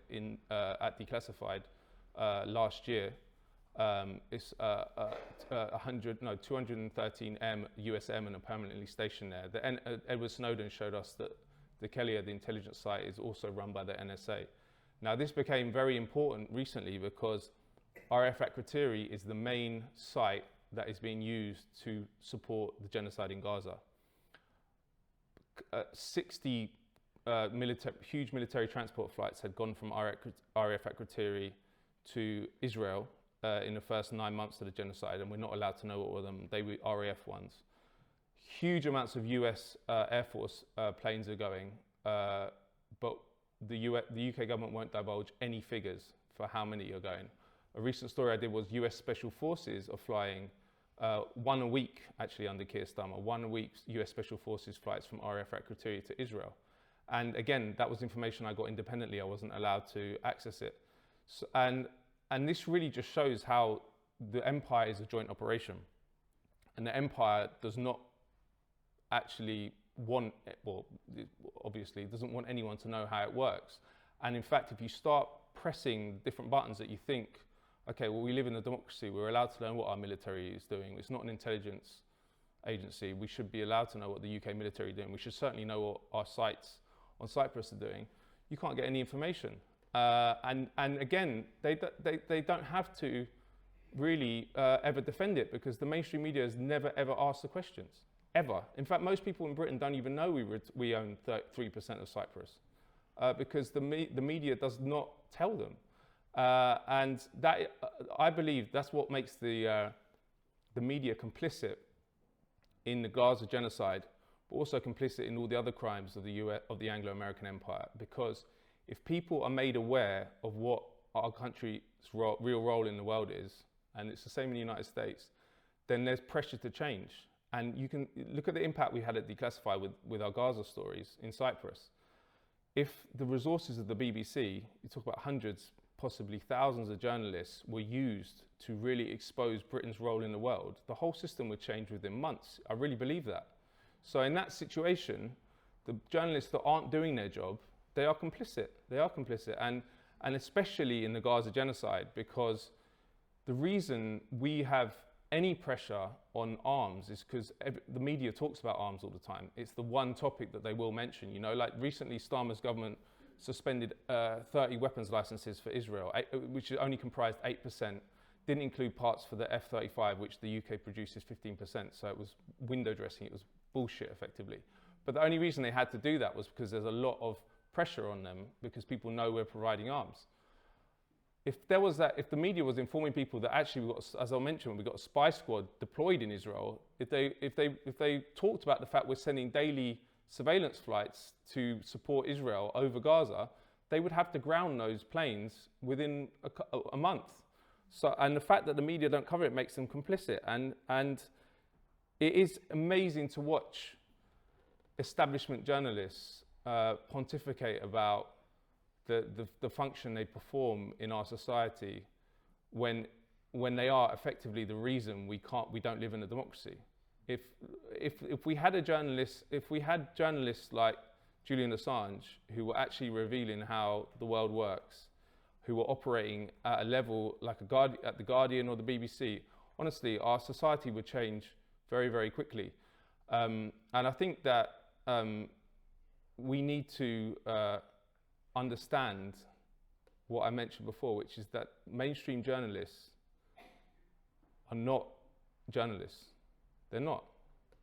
at Declassified last year. It's 213 USM and are permanently stationed there. Edward Snowden showed us that the Declassified, the intelligence site, is also run by the NSA. Now, this became very important recently because RAF Akrotiri is the main site that is being used to support the genocide in Gaza. 60 huge military transport flights had gone from RAF Akrotiri to Israel in the first 9 months of the genocide, and we're not allowed to know what were them. They were RAF ones. Huge amounts of US Air Force planes are going, but the UK government won't divulge any figures for how many are going. A recent story I did was US Special Forces are flying one a week, actually under Keir Starmer, 1 week US Special Forces flights from RAF Akrotiri to Israel. And again, that was information I got independently. I wasn't allowed to access it. So, and this really just shows how the empire is a joint operation. And the empire does not actually want, well, obviously doesn't want anyone to know how it works. And in fact, if you start pressing different buttons that you think, okay, well, we live in a democracy, we're allowed to learn what our military is doing. It's not an intelligence agency. We should be allowed to know what the UK military is doing. We should certainly know what our sites on Cyprus are doing, you can't get any information. And again, they don't have to really ever defend it, because the mainstream media has never ever asked the questions, ever. In fact, most people in Britain don't even know we own 3% of Cyprus, because the media does not tell them. And that, I believe that's what makes the media complicit in the Gaza genocide, but also complicit in all the other crimes of the US, of the Anglo-American Empire. Because if people are made aware of what our country's real role in the world is, and it's the same in the United States, then there's pressure to change. And you can look at the impact we had at Declassified with our Gaza stories in Cyprus. If the resources of the BBC, you talk about hundreds, possibly thousands of journalists, were used to really expose Britain's role in the world, the whole system would change within months. I really believe that. So in that situation, the journalists that aren't doing their job, they are complicit. They are complicit, and especially in the Gaza genocide, because the reason we have any pressure on arms is because the media talks about arms all the time. It's the one topic that they will mention. You know, like recently, Starmer's government suspended 30 weapons licenses for Israel, which only comprised 8%. Didn't include parts for the F-35, which the UK produces 15%. So it was window dressing. It was bullshit, effectively. But the only reason they had to do that was because there's a lot of pressure on them, because people know we're providing arms. If there was that, if the media was informing people that actually we got, as I mentioned, we got a spy squad deployed in Israel, if they talked about the fact we're sending daily surveillance flights to support Israel over Gaza, they would have to ground those planes within a month. So, and the fact that the media don't cover it makes them complicit. And it is amazing to watch establishment journalists pontificate about the function they perform in our society when they are effectively the reason we don't live in a democracy. If we had journalists like Julian Assange, who were actually revealing how the world works, who were operating at a level like at the Guardian or the BBC, honestly, our society would change very, very quickly. And I think that we need to understand what I mentioned before, which is that mainstream journalists are not journalists. They're not.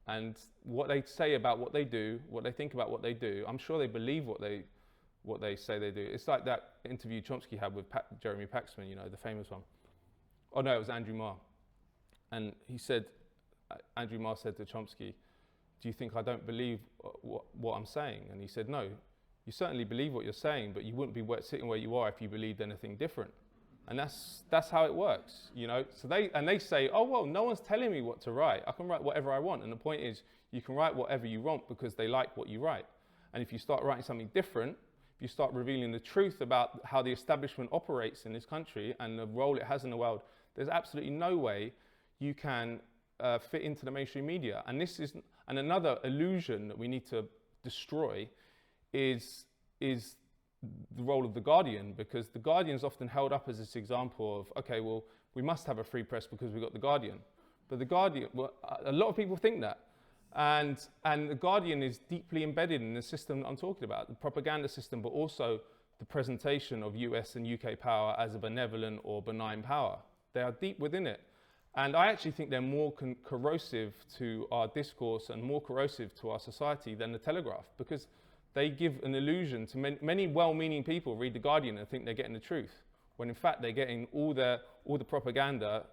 And what they say about what they do, what they think about what they do, I'm sure they believe what they say they do. It's like that interview Chomsky had with Jeremy Paxman, you know, the famous one. Oh no, it was Andrew Marr. And he said, Andrew Marr said to Chomsky, "Do you think I don't believe what I'm saying?" And he said, "No, you certainly believe what you're saying, but you wouldn't be sitting where you are if you believed anything different." And that's how it works, you know. So they say, "Oh well, no one's telling me what to write. I can write whatever I want." And the point is, you can write whatever you want because they like what you write. And if you start writing something different, if you start revealing the truth about how the establishment operates in this country and the role it has in the world, there's absolutely no way you can fit into the mainstream media. And this is another illusion that we need to destroy is the role of the Guardian, because the Guardian's often held up as this example of, okay, well, we must have a free press because we got the Guardian. But the Guardian, well, a lot of people think that. And the Guardian is deeply embedded in the system that I'm talking about, the propaganda system, but also the presentation of US and UK power as a benevolent or benign power. They are deep within it. And I actually think they're more corrosive to our discourse and more corrosive to our society than the Telegraph, because they give an illusion to many well-meaning people read The Guardian and think they're getting the truth, when in fact they're getting all the propaganda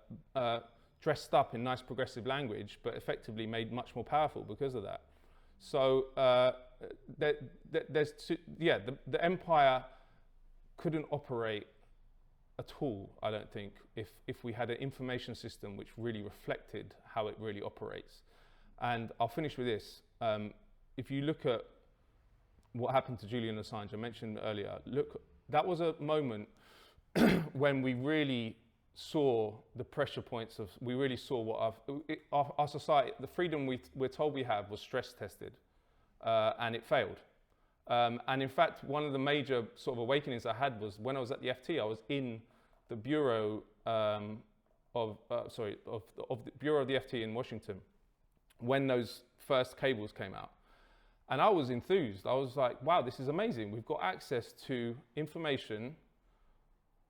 dressed up in nice progressive language, but effectively made much more powerful because of that. So the empire couldn't operate at all, I don't think, if we had an information system which really reflected how it really operates. And I'll finish with this. If you look at what happened to Julian Assange, I mentioned earlier, look, that was a moment when we really saw the pressure points we really saw what our society, the freedom we're told we have, was stress tested, and it failed. And in fact, one of the major sort of awakenings I had was when I was at the FT. I was in the bureau of the Bureau of the FT in Washington when those first cables came out. And I was enthused. I was like, wow, this is amazing. We've got access to information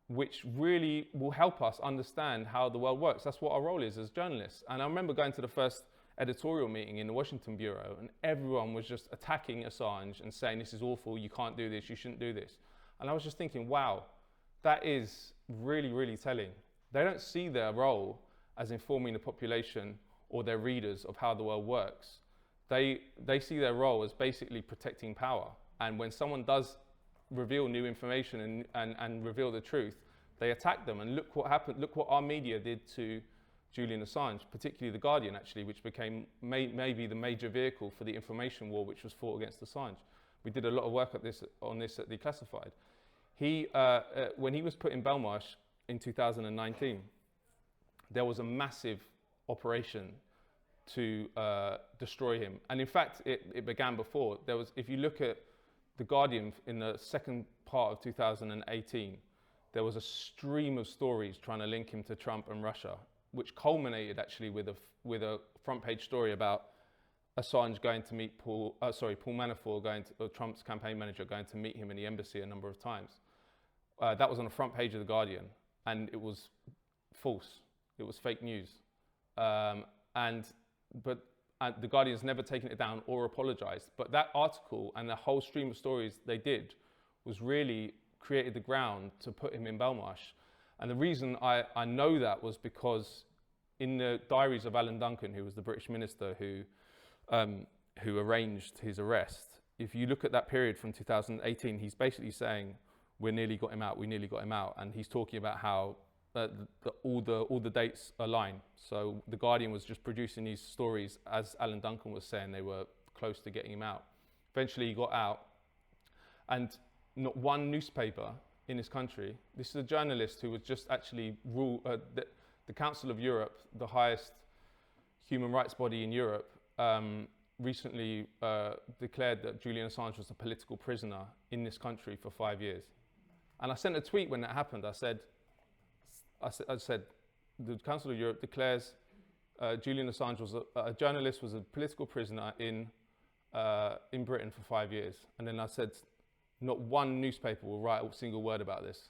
which really will help us understand how the world works. That's what our role is as journalists. And I remember going to the first editorial meeting in the Washington Bureau, and everyone was just attacking Assange and saying, this is awful, you can't do this, you shouldn't do this. And I was just thinking, wow, that is really, really telling. They don't see their role as informing the population or their readers of how the world works. They see their role as basically protecting power. And when someone does reveal new information and reveal the truth, they attack them. And look what happened, look what our media did to Julian Assange, particularly The Guardian actually, which became maybe the major vehicle for the information war which was fought against Assange. We did a lot of work on this at Declassified. When he was put in Belmarsh in 2019, there was a massive operation to destroy him. And in fact, it began before. If you look at The Guardian in the second part of 2018, there was a stream of stories trying to link him to Trump and Russia, which culminated actually with a front page story about Assange going to meet Paul Manafort, Trump's campaign manager, going to meet him in the embassy a number of times. That was on the front page of The Guardian, and it was false. It was fake news. But The Guardian's never taken it down or apologized. But that article and the whole stream of stories they did was really created the ground to put him in Belmarsh. And the reason I know that was because in the diaries of Alan Duncan, who was the British minister who arranged his arrest, if you look at that period from 2018, he's basically saying, we nearly got him out. And he's talking about how all the dates align. So The Guardian was just producing these stories, as Alan Duncan was saying, they were close to getting him out. Eventually he got out, and not one newspaper in this country, this is a journalist who was just actually the Council of Europe, the highest human rights body in Europe, recently declared that Julian Assange was a political prisoner in this country for 5 years. And I sent a tweet when that happened. I said, the Council of Europe declares Julian Assange was a journalist, was a political prisoner in Britain for 5 years. And then I said, not one newspaper will write a single word about this.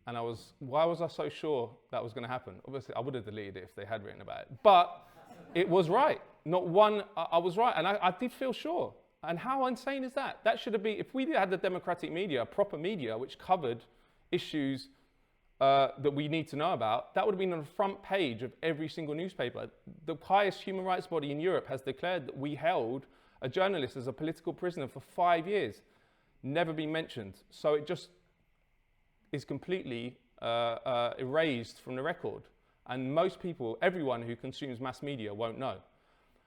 And why was I so sure that was going to happen? Obviously, I would have deleted it if they had written about it. But it was right. Not one, I was right. And I did feel sure. And how insane is that? That should have been, if we had the democratic media, proper media, which covered issues that we need to know about, that would have been on the front page of every single newspaper. The highest human rights body in Europe has declared that we held a journalist as a political prisoner for 5 years. Never been mentioned. So it just is completely erased from the record. And most people, everyone who consumes mass media won't know.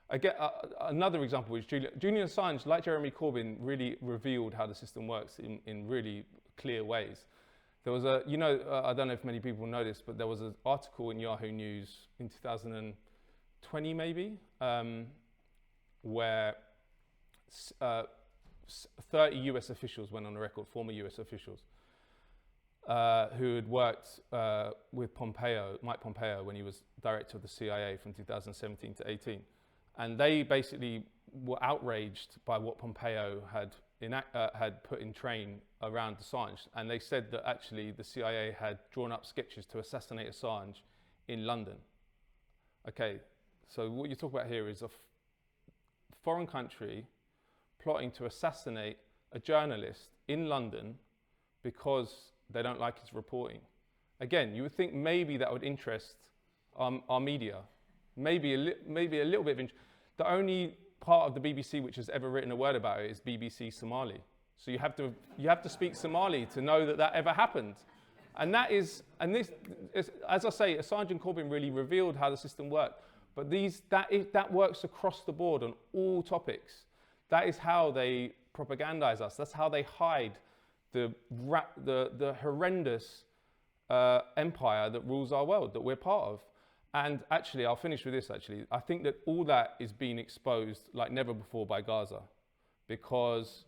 Again, another example is Julian Assange, like Jeremy Corbyn, really revealed how the system works in really clear ways. There was I don't know if many people know this, but there was an article in Yahoo News in 2020 maybe, where 30 US officials went on the record, former US officials, who had worked with Mike Pompeo, when he was director of the CIA from 2017 to 18. And they basically were outraged by what Pompeo had put in train around Assange. And they said that actually the CIA had drawn up sketches to assassinate Assange in London. Okay, so what you talk about here is a foreign country plotting to assassinate a journalist in London because they don't like his reporting. Again, you would think maybe that would interest our media. Maybe a little bit of interest. The only part of the BBC which has ever written a word about it is BBC Somali. So you have to speak Somali to know that ever happened. And this, as I say, Assange and Corbyn really revealed how the system worked. But that works across the board on all topics. That is how they propagandize us. That's how they hide the horrendous empire that rules our world, that we're part of. And actually, I'll finish with this actually. I think that all that is being exposed like never before by Gaza, because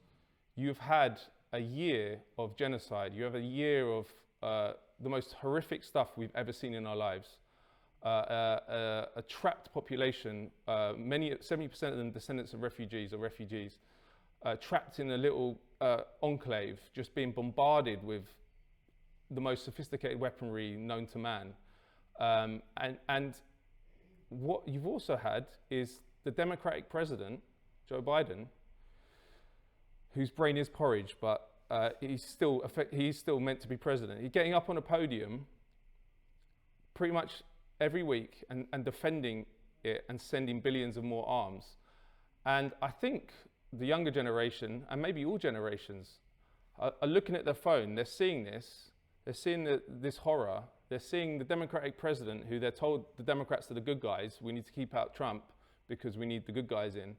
you've had a year of genocide. You have a year of the most horrific stuff we've ever seen in our lives. A trapped population, 70% of them descendants of refugees, trapped in a little enclave, just being bombarded with the most sophisticated weaponry known to man. And what you've also had is the Democratic president, Joe Biden, whose brain is porridge, but he's still meant to be president. He's getting up on a podium pretty much every week and defending it and sending billions of more arms. And I think the younger generation, and maybe all generations, are looking at their phone, they're seeing this, they're seeing this horror, they're seeing the Democratic president who they're told the Democrats are the good guys, we need to keep out Trump because we need the good guys in.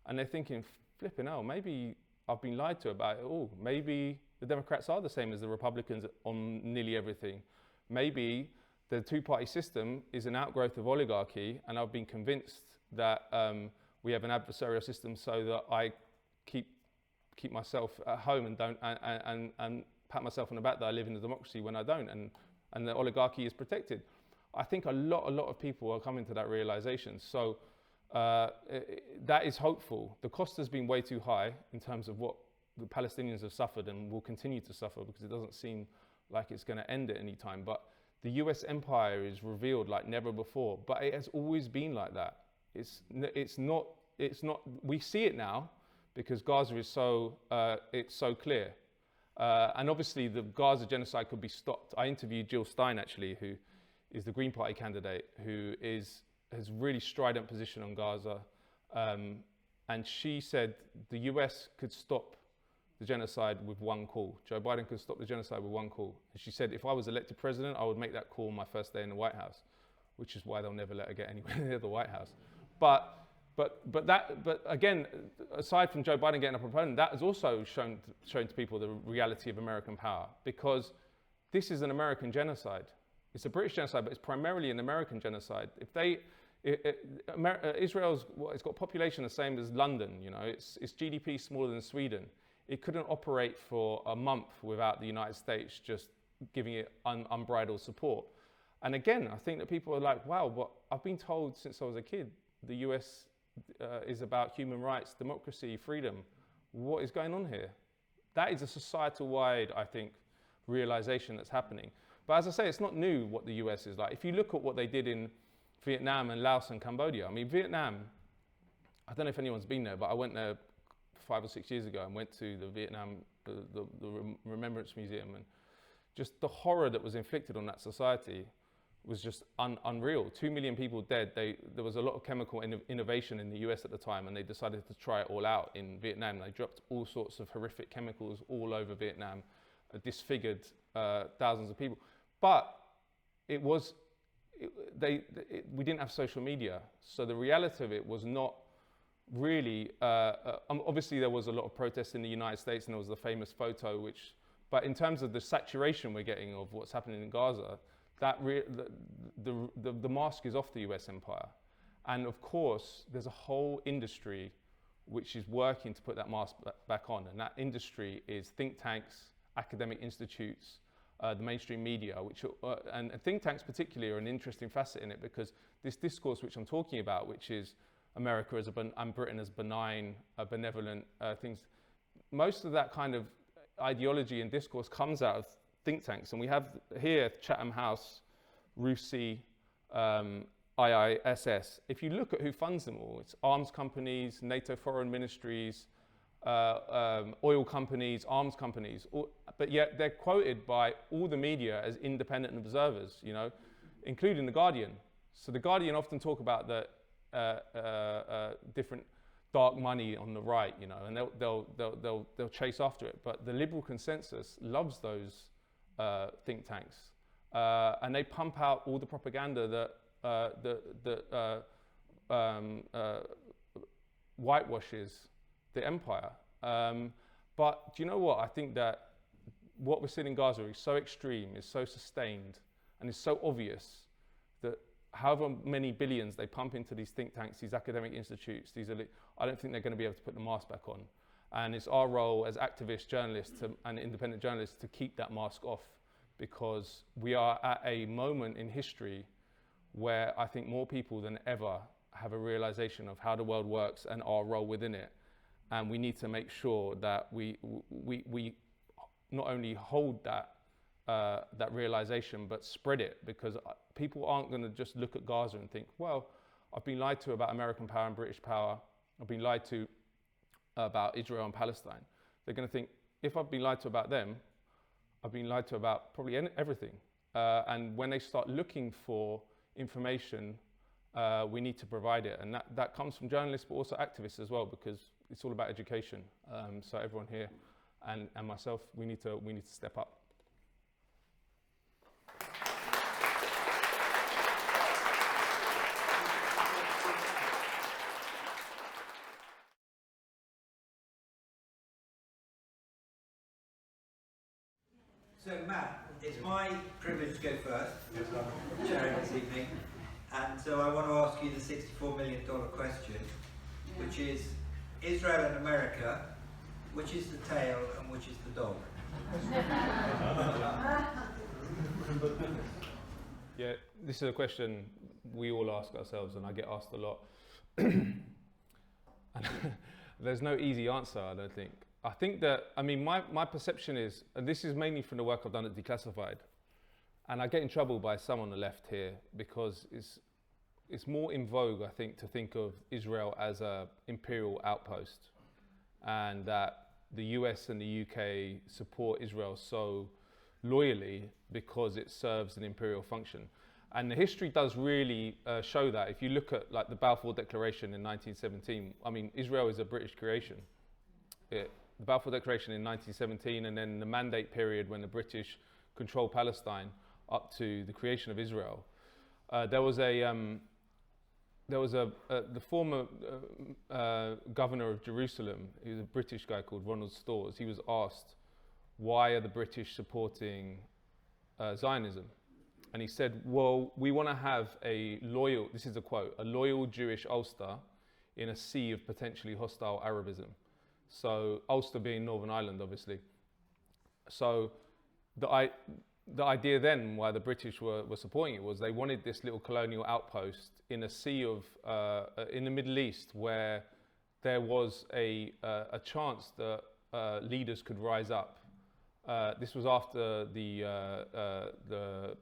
And they're thinking, flipping hell, maybe I've been lied to about it all. Maybe the Democrats are the same as the Republicans on nearly everything. Maybe the two-party system is an outgrowth of oligarchy, and I've been convinced that we have an adversarial system so that I keep myself at home and don't and pat myself on the back that I live in a democracy when I don't, and the oligarchy is protected. I think a lot of people are coming to that realization. So that is hopeful. The cost has been way too high in terms of what the Palestinians have suffered and will continue to suffer, because it doesn't seem like it's going to end at any time. But the US empire is revealed like never before, but it has always been like that. It's not. We see it now because Gaza is it's so clear, and obviously the Gaza genocide could be stopped. I interviewed Jill Stein, actually, who is the Green Party candidate, who has really strident position on Gaza, and she said the US could stop the genocide with one call. Joe Biden could stop the genocide with one call. And she said, if I was elected president, I would make that call my first day in the White House, which is why they'll never let her get anywhere near the White House. But again, aside from Joe Biden getting a proponent, that has also shown to people the reality of American power, because this is an American genocide. It's a British genocide, but it's primarily an American genocide. Israel's it's got a population the same as London. You know, its GDP smaller than Sweden. It couldn't operate for a month without the United States just giving it unbridled support. And again, I think that people are like, wow, but I've been told since I was a kid, the US is about human rights, democracy, freedom. What is going on here? That is a societal-wide, I think, realization that's happening. But as I say, it's not new what the US is like. If you look at what they did in Vietnam and Laos and Cambodia, I mean, Vietnam, I don't know if anyone's been there, but I went there 5 or 6 years ago and went to the Vietnam, the Remembrance Museum, and just the horror that was inflicted on that society was just unreal. 2 million people dead. There was a lot of chemical innovation in the US at the time, and they decided to try it all out in Vietnam. They dropped all sorts of horrific chemicals all over Vietnam, disfigured thousands of people. But we didn't have social media, so the reality of it was not really, obviously there was a lot of protests in the United States, and there was the famous photo, but in terms of the saturation we're getting of what's happening in Gaza, the mask is off the US empire. And of course, there's a whole industry which is working to put that mask back on, and that industry is think tanks, academic institutes, the mainstream media, and think tanks particularly are an interesting facet in it, because this discourse which I'm talking about, which is America and Britain as benign, benevolent things, most of that kind of ideology and discourse comes out of think tanks. And we have here Chatham House, RUSI, IISS. If you look at who funds them all, it's arms companies, NATO foreign ministries, oil companies, arms companies, but yet they're quoted by all the media as independent observers, you know, including The Guardian. So The Guardian often talk about the different dark money on the right, you know, and they'll chase after it. But the liberal consensus loves those think tanks, and they pump out all the propaganda that whitewashes the empire. But do you know what? I think that what we're seeing in Gaza is so extreme, is so sustained, and is so obvious that however many billions they pump into these think tanks, these academic institutes, I don't think they're going to be able to put the mask back on. And it's our role as activist journalists and independent journalists to keep that mask off, because we are at a moment in history where I think more people than ever have a realization of how the world works and our role within it. and we need to make sure that we not only hold that realization, but spread it, because people aren't going to just look at Gaza and think, well, I've been lied to about American power and British power. I've been lied to about Israel and Palestine. They're going to think, if I've been lied to about them, I've been lied to about probably everything. And when they start looking for information, we need to provide it. And that comes from journalists, but also activists as well, because it's all about education. So everyone here and myself, we need to step up. So Matt, it's my privilege to go first, chairing this evening, and so I want to ask you the $64 million question, which is Israel and America, which is the tail and which is the dog? Yeah, this is a question we all ask ourselves, and I get asked a lot. And there's no easy answer, I don't think. I think that, I mean, my perception is, and this is mainly from the work I've done at Declassified, and I get in trouble by some on the left here because it's more in vogue, I think, to think of Israel as a imperial outpost, and that the US and the UK support Israel so loyally because it serves an imperial function. And the history does really show that. If you look at like the Balfour Declaration in 1917, I mean, Israel is a British creation. The Balfour Declaration in 1917, and then the Mandate period when the British controlled Palestine up to the creation of Israel. There was the former governor of Jerusalem, he was a British guy called Ronald Storrs. He was asked, why are the British supporting Zionism? And he said, well, we want to have a loyal, this is a quote, a loyal Jewish Ulster in a sea of potentially hostile Arabism. So Ulster being Northern Ireland, obviously. So the idea then why the British were supporting it was they wanted this little colonial outpost in a sea of, in the Middle East, where there was a chance that leaders could rise up. This was after the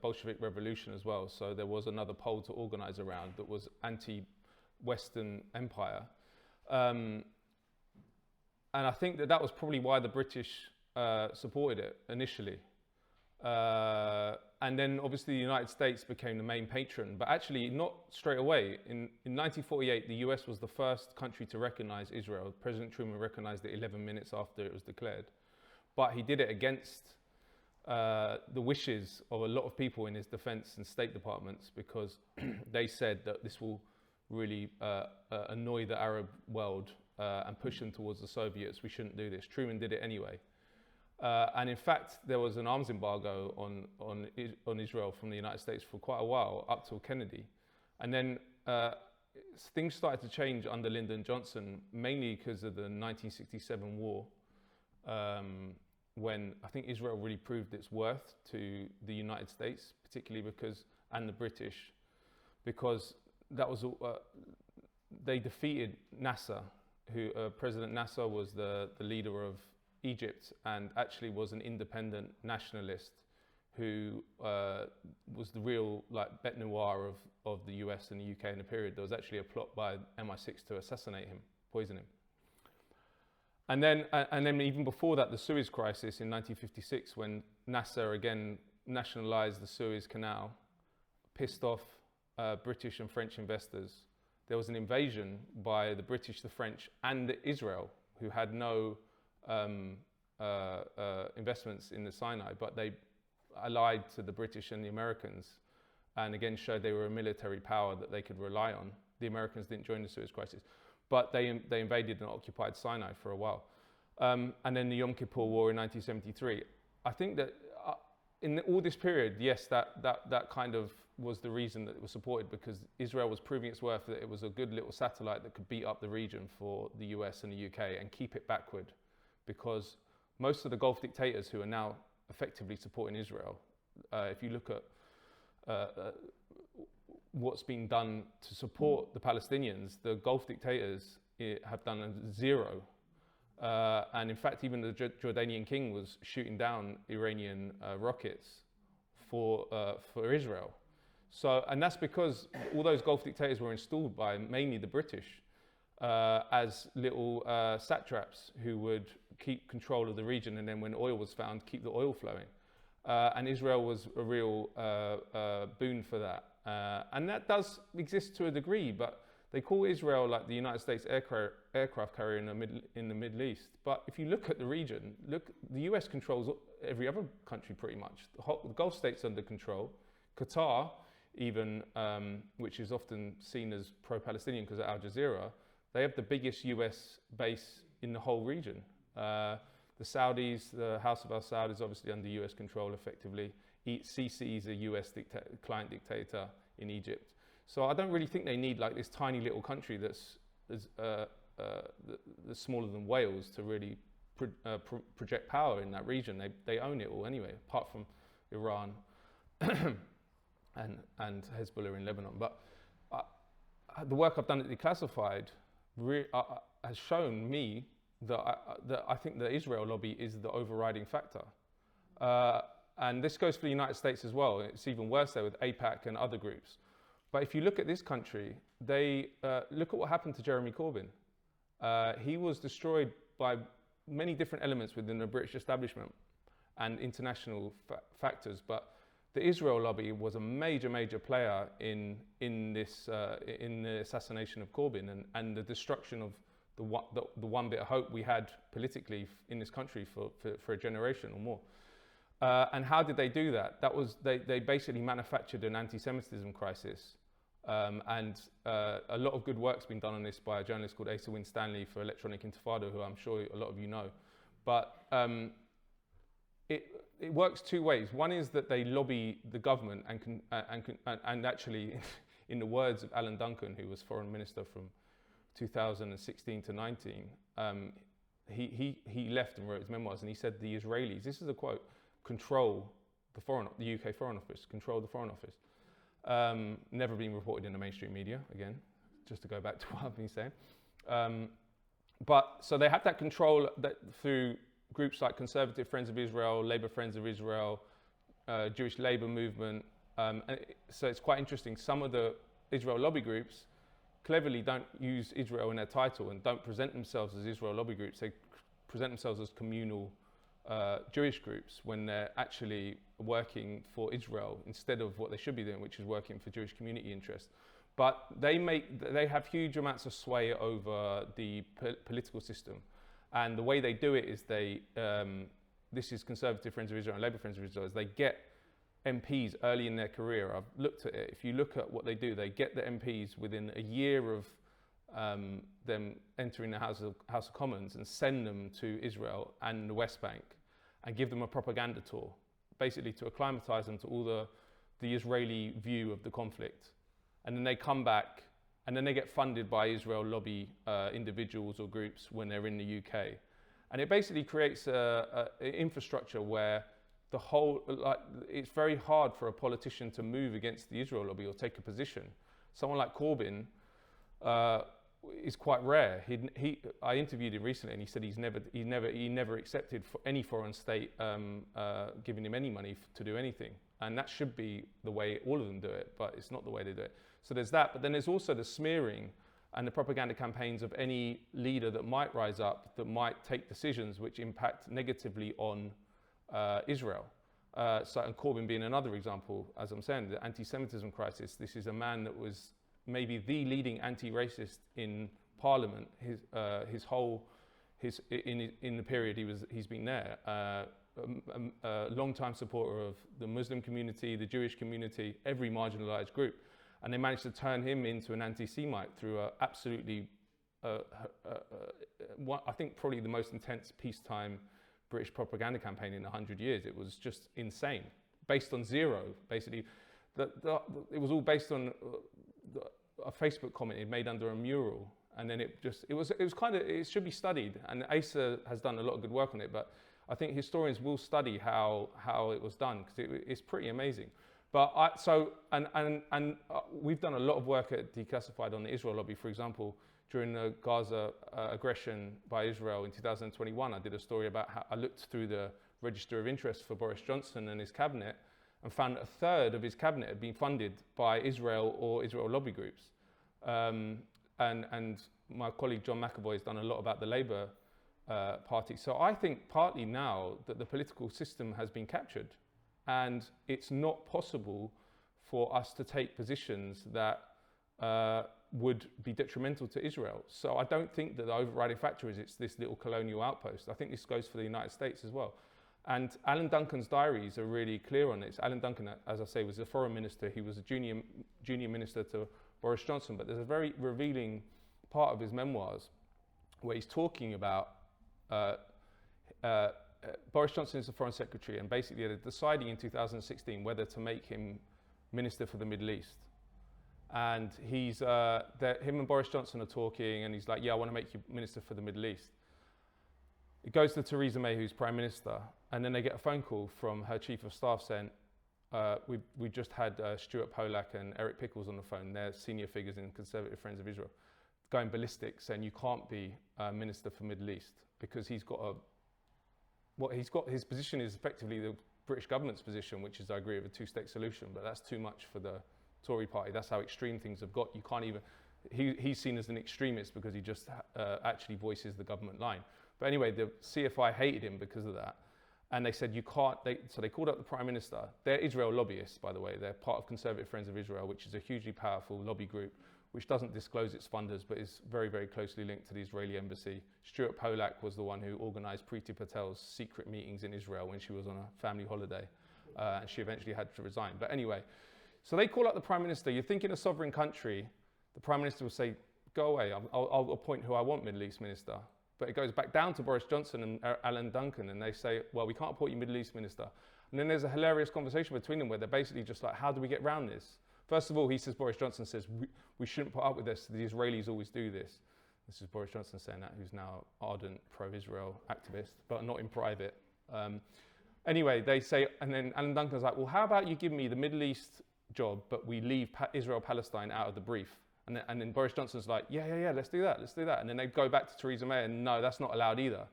Bolshevik Revolution as well, so there was another pole to organize around that was anti-Western empire. And I think that was probably why the British supported it initially. And then obviously the United States became the main patron, but actually not straight away. In 1948, the US was the first country to recognize Israel. President Truman recognized it 11 minutes after it was declared. But he did it against the wishes of a lot of people in his defense and state departments, because they said that this will really annoy the Arab world and push them towards the Soviets. We shouldn't do this. Truman did it anyway. And in fact, there was an arms embargo on Israel from the United States for quite a while, up till Kennedy. And then things started to change under Lyndon Johnson, mainly because of the 1967 war, when I think Israel really proved its worth to the United States, particularly and the British, because that was, they defeated Nasser, who President Nasser was the leader of Egypt, and actually was an independent nationalist who was the real bête noire of the US and the UK in the period. There was actually a plot by MI6 to assassinate him, poison him. And then even before that, the Suez Crisis in 1956, when Nasser again nationalized the Suez Canal, pissed off British and French investors. There was an invasion by the British, the French, and Israel, who had no investments in the Sinai, but they allied to the British and the Americans, and again showed they were a military power that they could rely on. The Americans didn't join the Suez Crisis, but they invaded and occupied Sinai for a while. And then the Yom Kippur War in 1973. I think that in all this period, yes, that kind of was the reason that it was supported, because Israel was proving its worth, that it was a good little satellite that could beat up the region for the US and the UK and keep it backward, because most of the Gulf dictators who are now effectively supporting Israel, if you look at what's been done to support the Palestinians, the Gulf dictators have done zero. And in fact, even the Jordanian king was shooting down Iranian rockets for Israel. So, and that's because all those Gulf dictators were installed by mainly the British as little satraps who would keep control of the region, and then when oil was found, keep the oil flowing. And Israel was a real boon for that. And that does exist to a degree, but they call Israel like the United States aircraft carrier in the Middle East. But if you look at the region, the US controls every other country pretty much. The Gulf states under control. Qatar, even, which is often seen as pro-Palestinian because of Al Jazeera, they have the biggest US base in the whole region. The Saudis, the House of Al Saud is obviously under US control effectively. Sisi is a US client dictator in Egypt. So I don't really think they need like this tiny little country that's smaller than Wales to really project power in that region. They own it all anyway, apart from Iran and Hezbollah in Lebanon. But the work I've done at Declassified has shown me that I think the Israel lobby is the overriding factor. And this goes for the United States as well. It's even worse there with AIPAC and other groups. But if you look at this country, they look at what happened to Jeremy Corbyn. He was destroyed by many different elements within the British establishment and international factors. But the Israel lobby was a major, major player in the assassination of Corbyn and the destruction of the one bit of hope we had politically in this country for a generation or more. And how did they do that? That was they basically manufactured an anti-Semitism crisis, and a lot of good work's been done on this by a journalist called Asa Winstanley for Electronic Intifada, who I'm sure a lot of you know. But it works two ways. One is that they lobby the government and actually, in the words of Alan Duncan, who was foreign minister from 2016 to 19, he left and wrote his memoirs, and he said the Israelis, this is a quote, control the UK Foreign Office, control the Foreign Office. Never been reported in the mainstream media, again, just to go back to what I've been saying. But so they had that control through groups like Conservative Friends of Israel, Labour Friends of Israel, Jewish Labour Movement. So it's quite interesting. Some of the Israel lobby groups cleverly don't use Israel in their title and don't present themselves as Israel lobby groups. They present themselves as communal Jewish groups when they're actually working for Israel instead of what they should be doing, which is working for Jewish community interests. But they have huge amounts of sway over the political system. And the way they do it is this is Conservative Friends of Israel and Labour Friends of Israel, is they get MPs early in their career. I've looked at it. If you look at what they do, they get the MPs within a year of them entering the House of Commons and send them to Israel and the West Bank and give them a propaganda tour, basically to acclimatise them to all the Israeli view of the conflict. And then they come back and then they get funded by Israel lobby individuals or groups when they're in the UK. And it basically creates an infrastructure where it's very hard for a politician to move against the Israel lobby or take a position. Someone like Corbyn is quite rare. I interviewed him recently, and he said he never accepted for any foreign state giving him any money to do anything. And that should be the way all of them do it, but it's not the way they do it. So there's that, but then there's also the smearing and the propaganda campaigns of any leader that might rise up, that might take decisions which impact negatively on Israel. And Corbyn being another example, as I'm saying, the anti-Semitism crisis. This is a man that was maybe the leading anti-racist in Parliament. In the period he's been there, a long-time supporter of the Muslim community, the Jewish community, every marginalised group, and they managed to turn him into an anti-Semite through a absolutely, I think probably the most intense peacetime British propaganda campaign in 100 years. It was just insane, based on zero, basically. It was all based on a Facebook comment he'd made under a mural, and then it should be studied, and Asa has done a lot of good work on it, but I think historians will study how it was done, because it's pretty amazing. But we've done a lot of work at Declassified on the Israel lobby. For example, during the Gaza aggression by Israel in 2021, I did a story about how I looked through the register of interest for Boris Johnson and his cabinet and found that a third of his cabinet had been funded by Israel or Israel lobby groups. And my colleague John McAvoy has done a lot about the Labour Party. So I think partly now that the political system has been captured, and it's not possible for us to take positions that would be detrimental to Israel. So I don't think that the overriding factor is it's this little colonial outpost. I think this goes for the United States as well. And Alan Duncan's diaries are really clear on this. Alan Duncan, as I say, was a foreign minister. He was a junior minister to Boris Johnson, but there's a very revealing part of his memoirs where he's talking about Boris Johnson is the foreign secretary, and basically they're deciding in 2016 whether to make him minister for the Middle East. And him and Boris Johnson are talking, and he's like, yeah, I want to make you minister for the Middle East. It goes to Theresa May, who's prime minister, and then they get a phone call from her chief of staff saying, we just had Stuart Polak and Eric Pickles on the phone. They're senior figures in Conservative Friends of Israel, going ballistic, saying you can't be minister for Middle East because his position is effectively the British government's position, which is, I agree, with a two-state solution, but that's too much for the Tory party. That's how extreme things have got. You can't even, he's seen as an extremist because he just actually voices the government line. But anyway, the CFI hated him because of that. And they said, you can't, so they called up the Prime Minister. They're Israel lobbyists, by the way. They're part of Conservative Friends of Israel, which is a hugely powerful lobby group, which doesn't disclose its funders, but is very, very closely linked to the Israeli embassy. Stuart Polak was the one who organized Priti Patel's secret meetings in Israel when she was on a family holiday. And she eventually had to resign. But anyway, so they call up the Prime Minister. You're thinking a sovereign country, the Prime Minister will say, go away, I'll appoint who I want Middle East Minister. But it goes back down to Boris Johnson and Alan Duncan, and they say, well, we can't appoint you Middle East Minister. And then there's a hilarious conversation between them where they're basically just like, how do we get around this? First of all, Boris Johnson says, we shouldn't put up with this. The Israelis always do this. This is Boris Johnson saying that, who's now ardent pro-Israel activist, but not in private. Anyway, they say, and then Alan Duncan's like, well, how about you give me the Middle East job, but we leave Israel-Palestine out of the brief? And then Boris Johnson's like, yeah, let's do that. And then they go back to Theresa May, and no, that's not allowed either.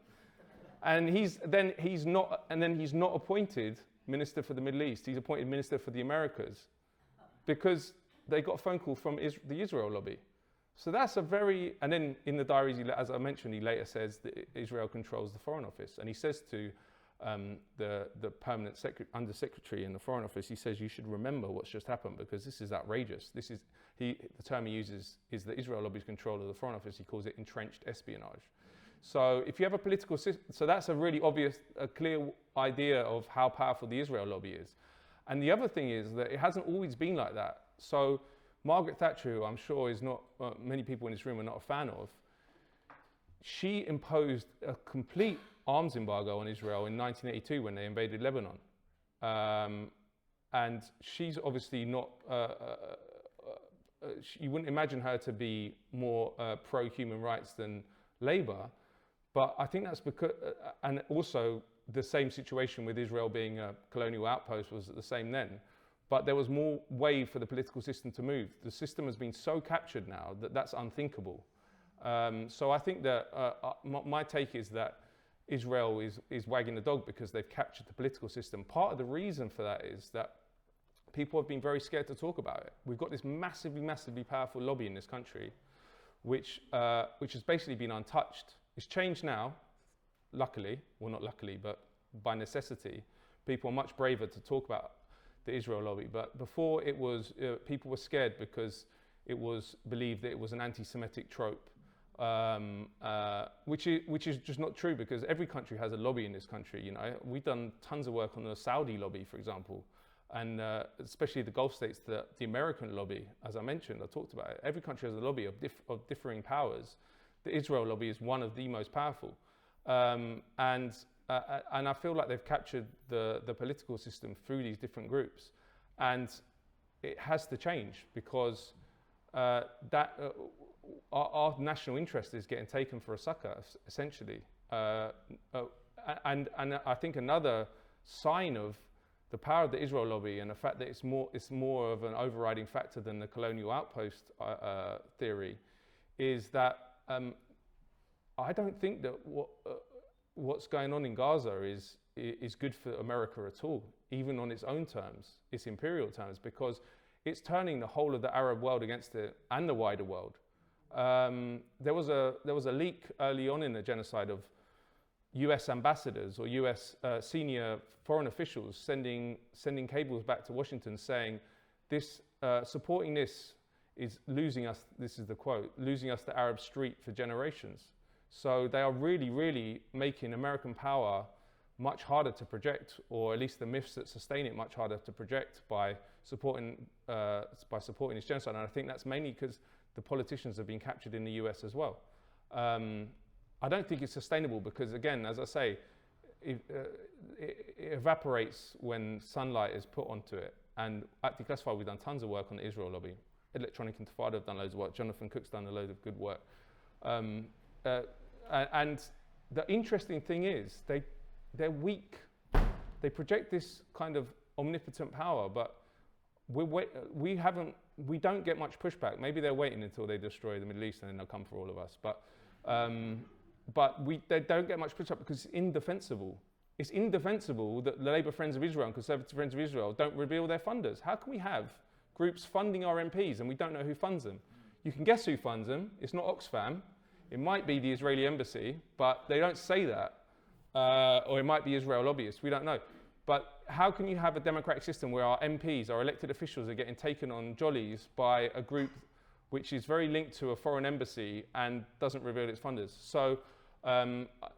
And he's not appointed Minister for the Middle East. He's appointed Minister for the Americas because they got a phone call from the Israel lobby. So that's and then in the diaries, as I mentioned, he later says that Israel controls the Foreign Office. And he says to the permanent undersecretary in the Foreign Office, he says, you should remember what's just happened because this is outrageous. The term he uses is the Israel lobby's control of the Foreign Office. He calls it entrenched espionage. So if you have a political system, so that's a really obvious, a clear idea of how powerful the Israel lobby is. And the other thing is that it hasn't always been like that. So Margaret Thatcher, who I'm sure is not, many people in this room are not a fan of, she imposed a complete arms embargo on Israel in 1982 when they invaded Lebanon. And she's obviously not, you wouldn't imagine her to be more pro-human rights than Labour, but I think that's because, and also the same situation with Israel being a colonial outpost was the same then, but there was more way for the political system to move. The system has been so captured now that that's unthinkable. So I think that my take is that Israel is wagging the dog because they've captured the political system. Part of the reason for that is that people have been very scared to talk about it. We've got this massively, massively powerful lobby in this country, which has basically been untouched. It's changed now, luckily, well not luckily, but by necessity. People are much braver to talk about the Israel lobby. But before it was, people were scared because it was believed that it was an anti-Semitic trope, which is just not true because every country has a lobby in this country. You know, we've done tons of work on the Saudi lobby, for example. And especially the Gulf states, the American lobby, as I mentioned, I talked about it. Every country has a lobby of differing powers. The Israel lobby is one of the most powerful. And I feel like they've captured the political system through these different groups. And it has to change because our national interest is getting taken for a sucker, essentially. And I think another sign of the power of the Israel lobby and the fact that it's more of an overriding factor than the colonial outpost theory is that I don't think that what's going on in Gaza is good for America at all, even on its own terms, its imperial terms, because it's turning the whole of the Arab world against it and the wider world. There was a leak early on in the genocide of US ambassadors or US senior foreign officials sending cables back to Washington saying this supporting this is losing us, this is the quote, losing us the Arab street for generations. So they are really, really making American power much harder to project, or at least the myths that sustain it much harder to project by supporting this genocide. And I think that's mainly because the politicians have been captured in the US as well. I don't think it's sustainable because, again, as I say, it evaporates when sunlight is put onto it. And at Declassified, we've done tons of work on the Israel lobby. Electronic Intifada have done loads of work. Jonathan Cook's done a load of good work. And the interesting thing is they're weak. They project this kind of omnipotent power, but we don't get much pushback. Maybe they're waiting until they destroy the Middle East and then they'll come for all of us. But they don't get much pushback because it's indefensible. It's indefensible that the Labour Friends of Israel and Conservative Friends of Israel don't reveal their funders. How can we have groups funding our MPs and we don't know who funds them? You can guess who funds them. It's not Oxfam. It might be the Israeli embassy, but they don't say that. Or it might be Israel lobbyists. We don't know. But how can you have a democratic system where our MPs, our elected officials, are getting taken on jollies by a group which is very linked to a foreign embassy and doesn't reveal its funders? So,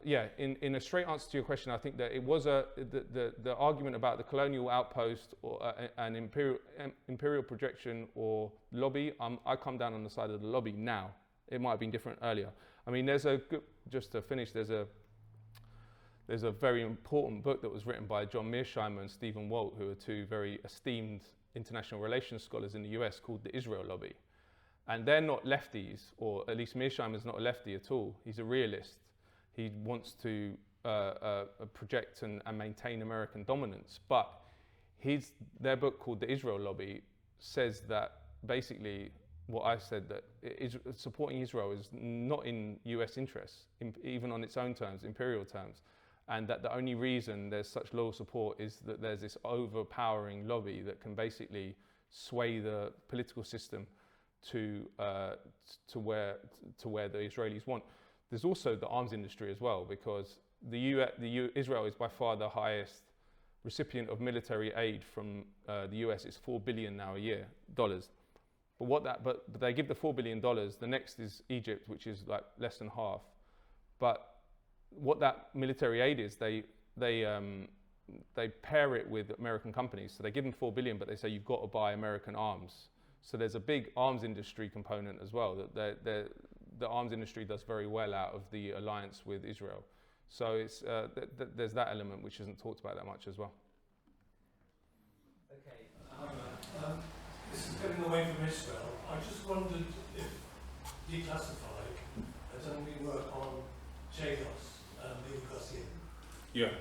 in a straight answer to your question, I think that it was the argument about the colonial outpost or an imperial projection or lobby. I come down on the side of the lobby now. It might have been different earlier. I mean, just to finish, there's a very important book that was written by John Mearsheimer and Stephen Walt, who are two very esteemed international relations scholars in the US, called The Israel Lobby. And they're not lefties, or at least Mearsheimer's not a lefty at all. He's a realist. He wants to project and maintain American dominance. But their book called The Israel Lobby says that basically what I said, that supporting Israel is not in US interests, even on its own terms, imperial terms. And that the only reason there's such loyal support is that there's this overpowering lobby that can basically sway the political system to where the Israelis want. There's also the arms industry as well, because Israel is by far the highest recipient of military aid from the US. It's $4 billion now a year, dollars. But they give the $4 billion. The next is Egypt, which is like less than half. But what that military aid is, they pair it with American companies. So they give them $4 billion, but they say you've got to buy American arms. So there's a big arms industry component as well. That the arms industry does very well out of the alliance with Israel. So it's there's that element which isn't talked about that much as well. Okay. This is getting away from Israel. I just wondered if Declassified has done any work on Chagos and the Garcia. Yeah.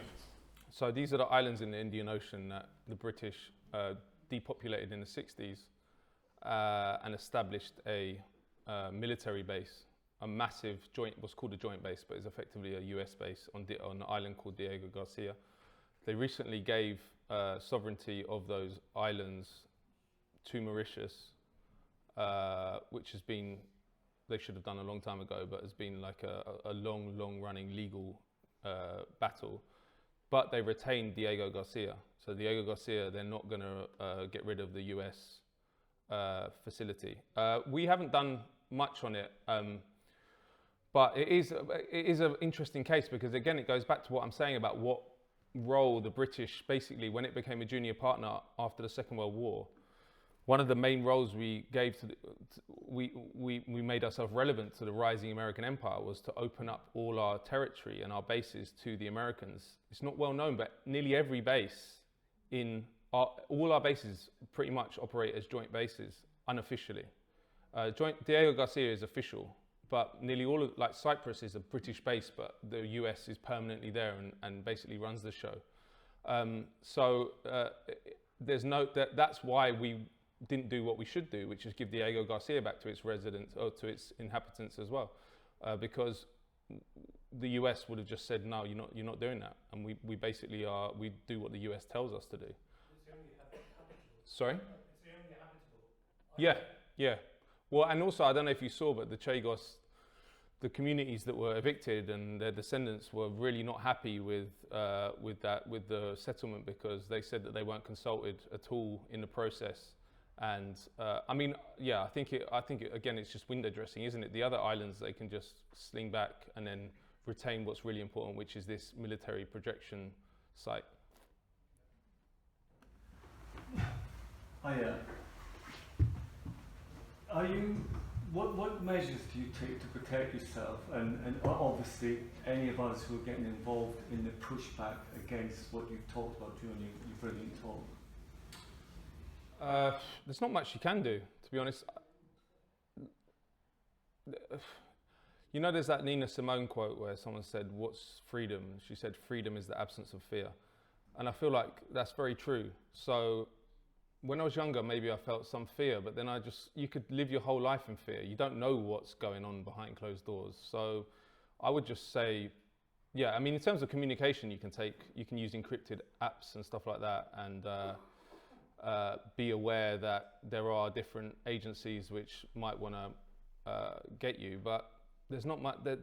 So these are the islands in the Indian Ocean that the British depopulated in the 60s and established a military base, a massive joint, what's called a joint base, but is effectively a US base on an island called Diego Garcia. They recently gave sovereignty of those islands to Mauritius, which has been, they should have done a long time ago, but has been like a long running legal battle. But they retained Diego Garcia. So Diego Garcia, they're not going to get rid of the US facility. We haven't done much on it, but it is an interesting case because, again, it goes back to what I'm saying about what role the British, basically, when it became a junior partner after the Second World War, one of the main roles we gave to we made ourselves relevant to the rising American empire was to open up all our territory and our bases to the Americans. It's not well known, but nearly every base all our bases pretty much operate as joint bases unofficially. Diego Garcia is official, but nearly all of, like Cyprus is a British base, but the US is permanently there and basically runs the show. There's that's why didn't do what we should do, which is give Diego Garcia back to its residents or to its inhabitants as well, because the US would have just said, no, you're not doing that, and we basically we do what the US tells us to do. It's the only habitable. Sorry? It's the only habitable. Yeah. Well, and also I don't know if you saw, but the Chagos, the communities that were evicted and their descendants were really not happy with the settlement, because they said that they weren't consulted at all in the process. And I mean, yeah, I think it again, it's just window dressing, isn't it? The other islands, they can just sling back and then retain what's really important, which is this military projection site. Hiya. What measures do you take to protect yourself and obviously any of us who are getting involved in the pushback against what you've talked about during your brilliant talk? There's not much you can do, to be honest. You know, there's that Nina Simone quote where someone said, "What's freedom?" She said, "Freedom is the absence of fear." And I feel like that's very true. So when I was younger, maybe I felt some fear, but then you could live your whole life in fear. You don't know what's going on behind closed doors. So I would just say, yeah, I mean, in terms of communication, you can use encrypted apps and stuff like that, and be aware that there are different agencies which might want to get you, but there's not much. They're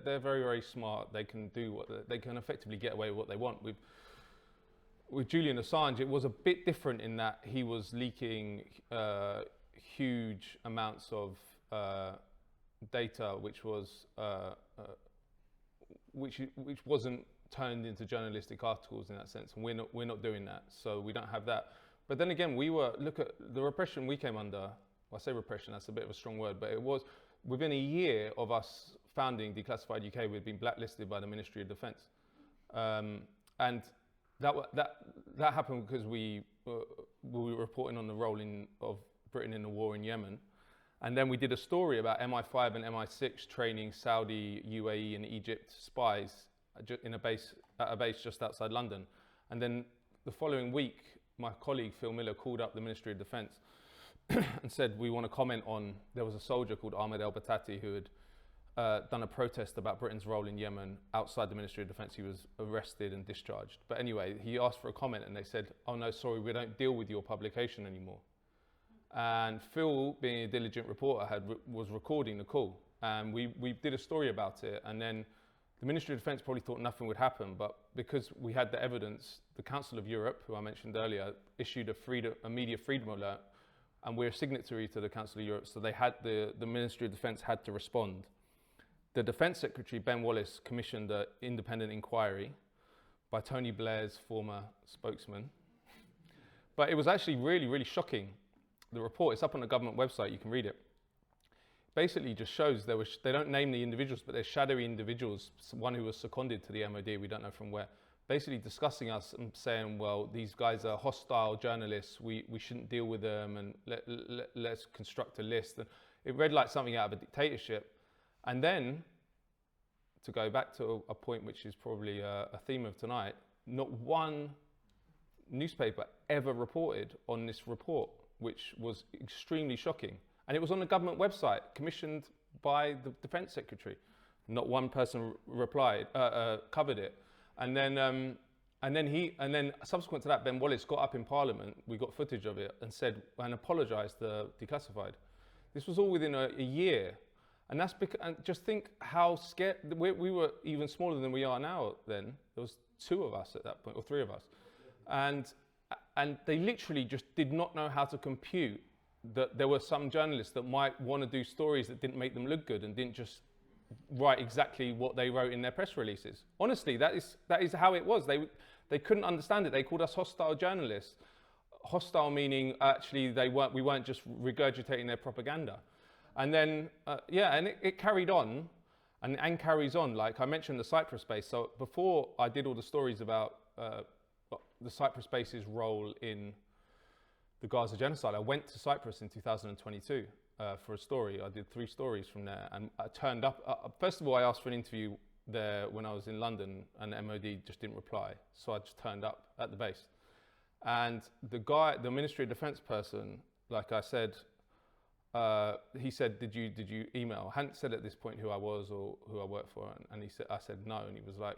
very, very smart. They can do they can effectively get away with what they want. With Julian Assange, it was a bit different in that he was leaking huge amounts of data, which wasn't turned into journalistic articles in that sense, and we're not doing that, so we don't have that. But then again, look at the repression we came under. Well, I say repression, that's a bit of a strong word, but it was within a year of us founding Declassified UK, we'd been blacklisted by the Ministry of Defence, and that happened because we were reporting on the role of Britain in the war in Yemen. And then we did a story about MI5 and MI6 training Saudi, UAE and Egypt spies at a base just outside London. And then the following week, my colleague Phil Miller called up the Ministry of Defence and said, we want to comment on, there was a soldier called Ahmed El Batati who had done a protest about Britain's role in Yemen outside the Ministry of Defence. He was arrested and discharged. But anyway, he asked for a comment and they said, oh no, sorry, we don't deal with your publication anymore. And Phil, being a diligent reporter, was recording the call. And we did a story about it. And then the Ministry of Defence probably thought nothing would happen. But because we had the evidence, the Council of Europe, who I mentioned earlier, issued a media freedom alert. And we're a signatory to the Council of Europe. So they had the Ministry of Defence had to respond. The Defence Secretary, Ben Wallace, commissioned an independent inquiry by Tony Blair's former spokesman. But it was actually really, really shocking. The report, it's up on the government website, you can read it. Basically just shows they don't name the individuals, but they're shadowy individuals, one who was seconded to the MOD, we don't know from where, basically discussing us and saying, well, these guys are hostile journalists, we shouldn't deal with them, and let's construct a list. And it read like something out of a dictatorship. And then, to go back to a point which is probably a theme of tonight, not one newspaper ever reported on this report, which was extremely shocking. And it was on the government website, commissioned by the Defence Secretary. Not one person covered it. And then subsequent to that, Ben Wallace got up in Parliament, we got footage of it, and apologised to Declassified. This was all within a year. And that's because, and just think how scared, we were even smaller than we are now then. There was 2 of us at that point, or 3 of us. And they literally just did not know how to compute that there were some journalists that might want to do stories that didn't make them look good and didn't just write exactly what they wrote in their press releases. Honestly, that is how it was. They couldn't understand it. They called us hostile journalists. Hostile meaning actually we weren't just regurgitating their propaganda. And then, and it carried on and carries on. Like I mentioned the Cyprus base. So before I did all the stories about the Cyprus base's role in the Gaza genocide, I went to Cyprus in 2022 for a story. I did 3 stories from there, and I turned up. First of all, I asked for an interview there when I was in London, and the MOD just didn't reply. So I just turned up at the base. And the guy, the Ministry of Defence person, like I said, he said, did you email? I hadn't said at this point who I was or who I worked for, and I said no, and he was like,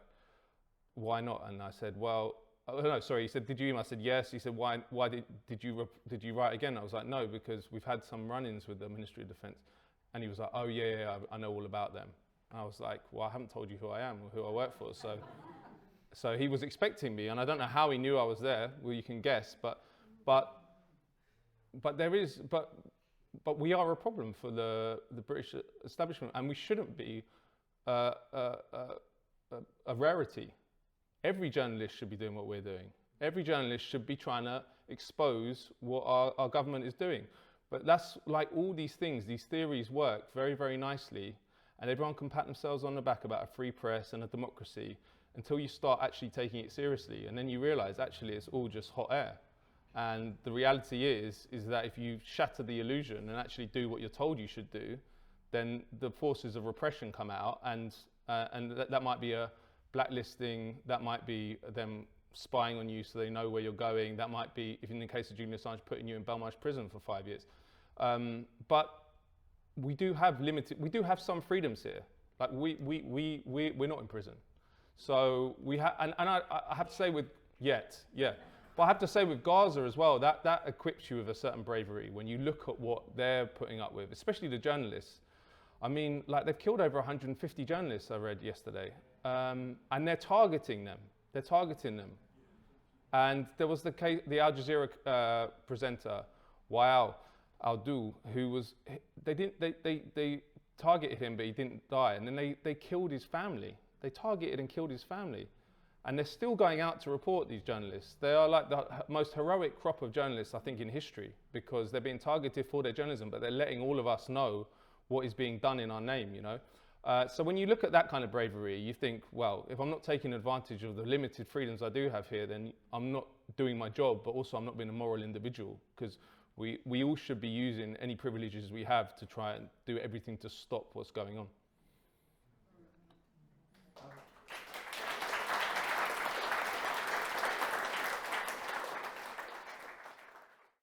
why not? And I said, well, oh, no, sorry. He said, did you email? I said yes. He said, why did you write again? I was like, no, because we've had some run-ins with the Ministry of Defence. And he was like, oh yeah, I know all about them. And I was like, well, I haven't told you who I am or who I work for. So he was expecting me, and I don't know how he knew I was there. Well, you can guess, but we are a problem for the British establishment, and we shouldn't be a rarity. Every journalist should be doing what we're doing. Every journalist should be trying to expose what our government is doing. But that's like all these things, these theories work very, very nicely, and everyone can pat themselves on the back about a free press and a democracy until you start actually taking it seriously. And then you realize actually it's all just hot air. And the reality is that if you shatter the illusion and actually do what you're told you should do, then the forces of repression come out, and that might be a blacklisting, that might be them spying on you so they know where you're going, that might be, if in the case of Julian Assange, putting you in Belmarsh prison for 5 years. But we do have some freedoms here. Like we're not in prison. So we have, and I have to say but I have to say with Gaza as well, that equips you with a certain bravery when you look at what they're putting up with, especially the journalists. I mean, like they've killed over 150 journalists, I read yesterday, and they're targeting them. And there was the case, the Al Jazeera presenter, Wael Al-Dou, who was, they targeted him, but he didn't die. And then they killed his family. They targeted and killed his family. And they're still going out to report these journalists. They are like the most heroic crop of journalists, I think, in history, because they're being targeted for their journalism, but they're letting all of us know what is being done in our name, you know? So when you look at that kind of bravery, you think, well, if I'm not taking advantage of the limited freedoms I do have here, then I'm not doing my job, but also I'm not being a moral individual, because we all should be using any privileges we have to try and do everything to stop what's going on.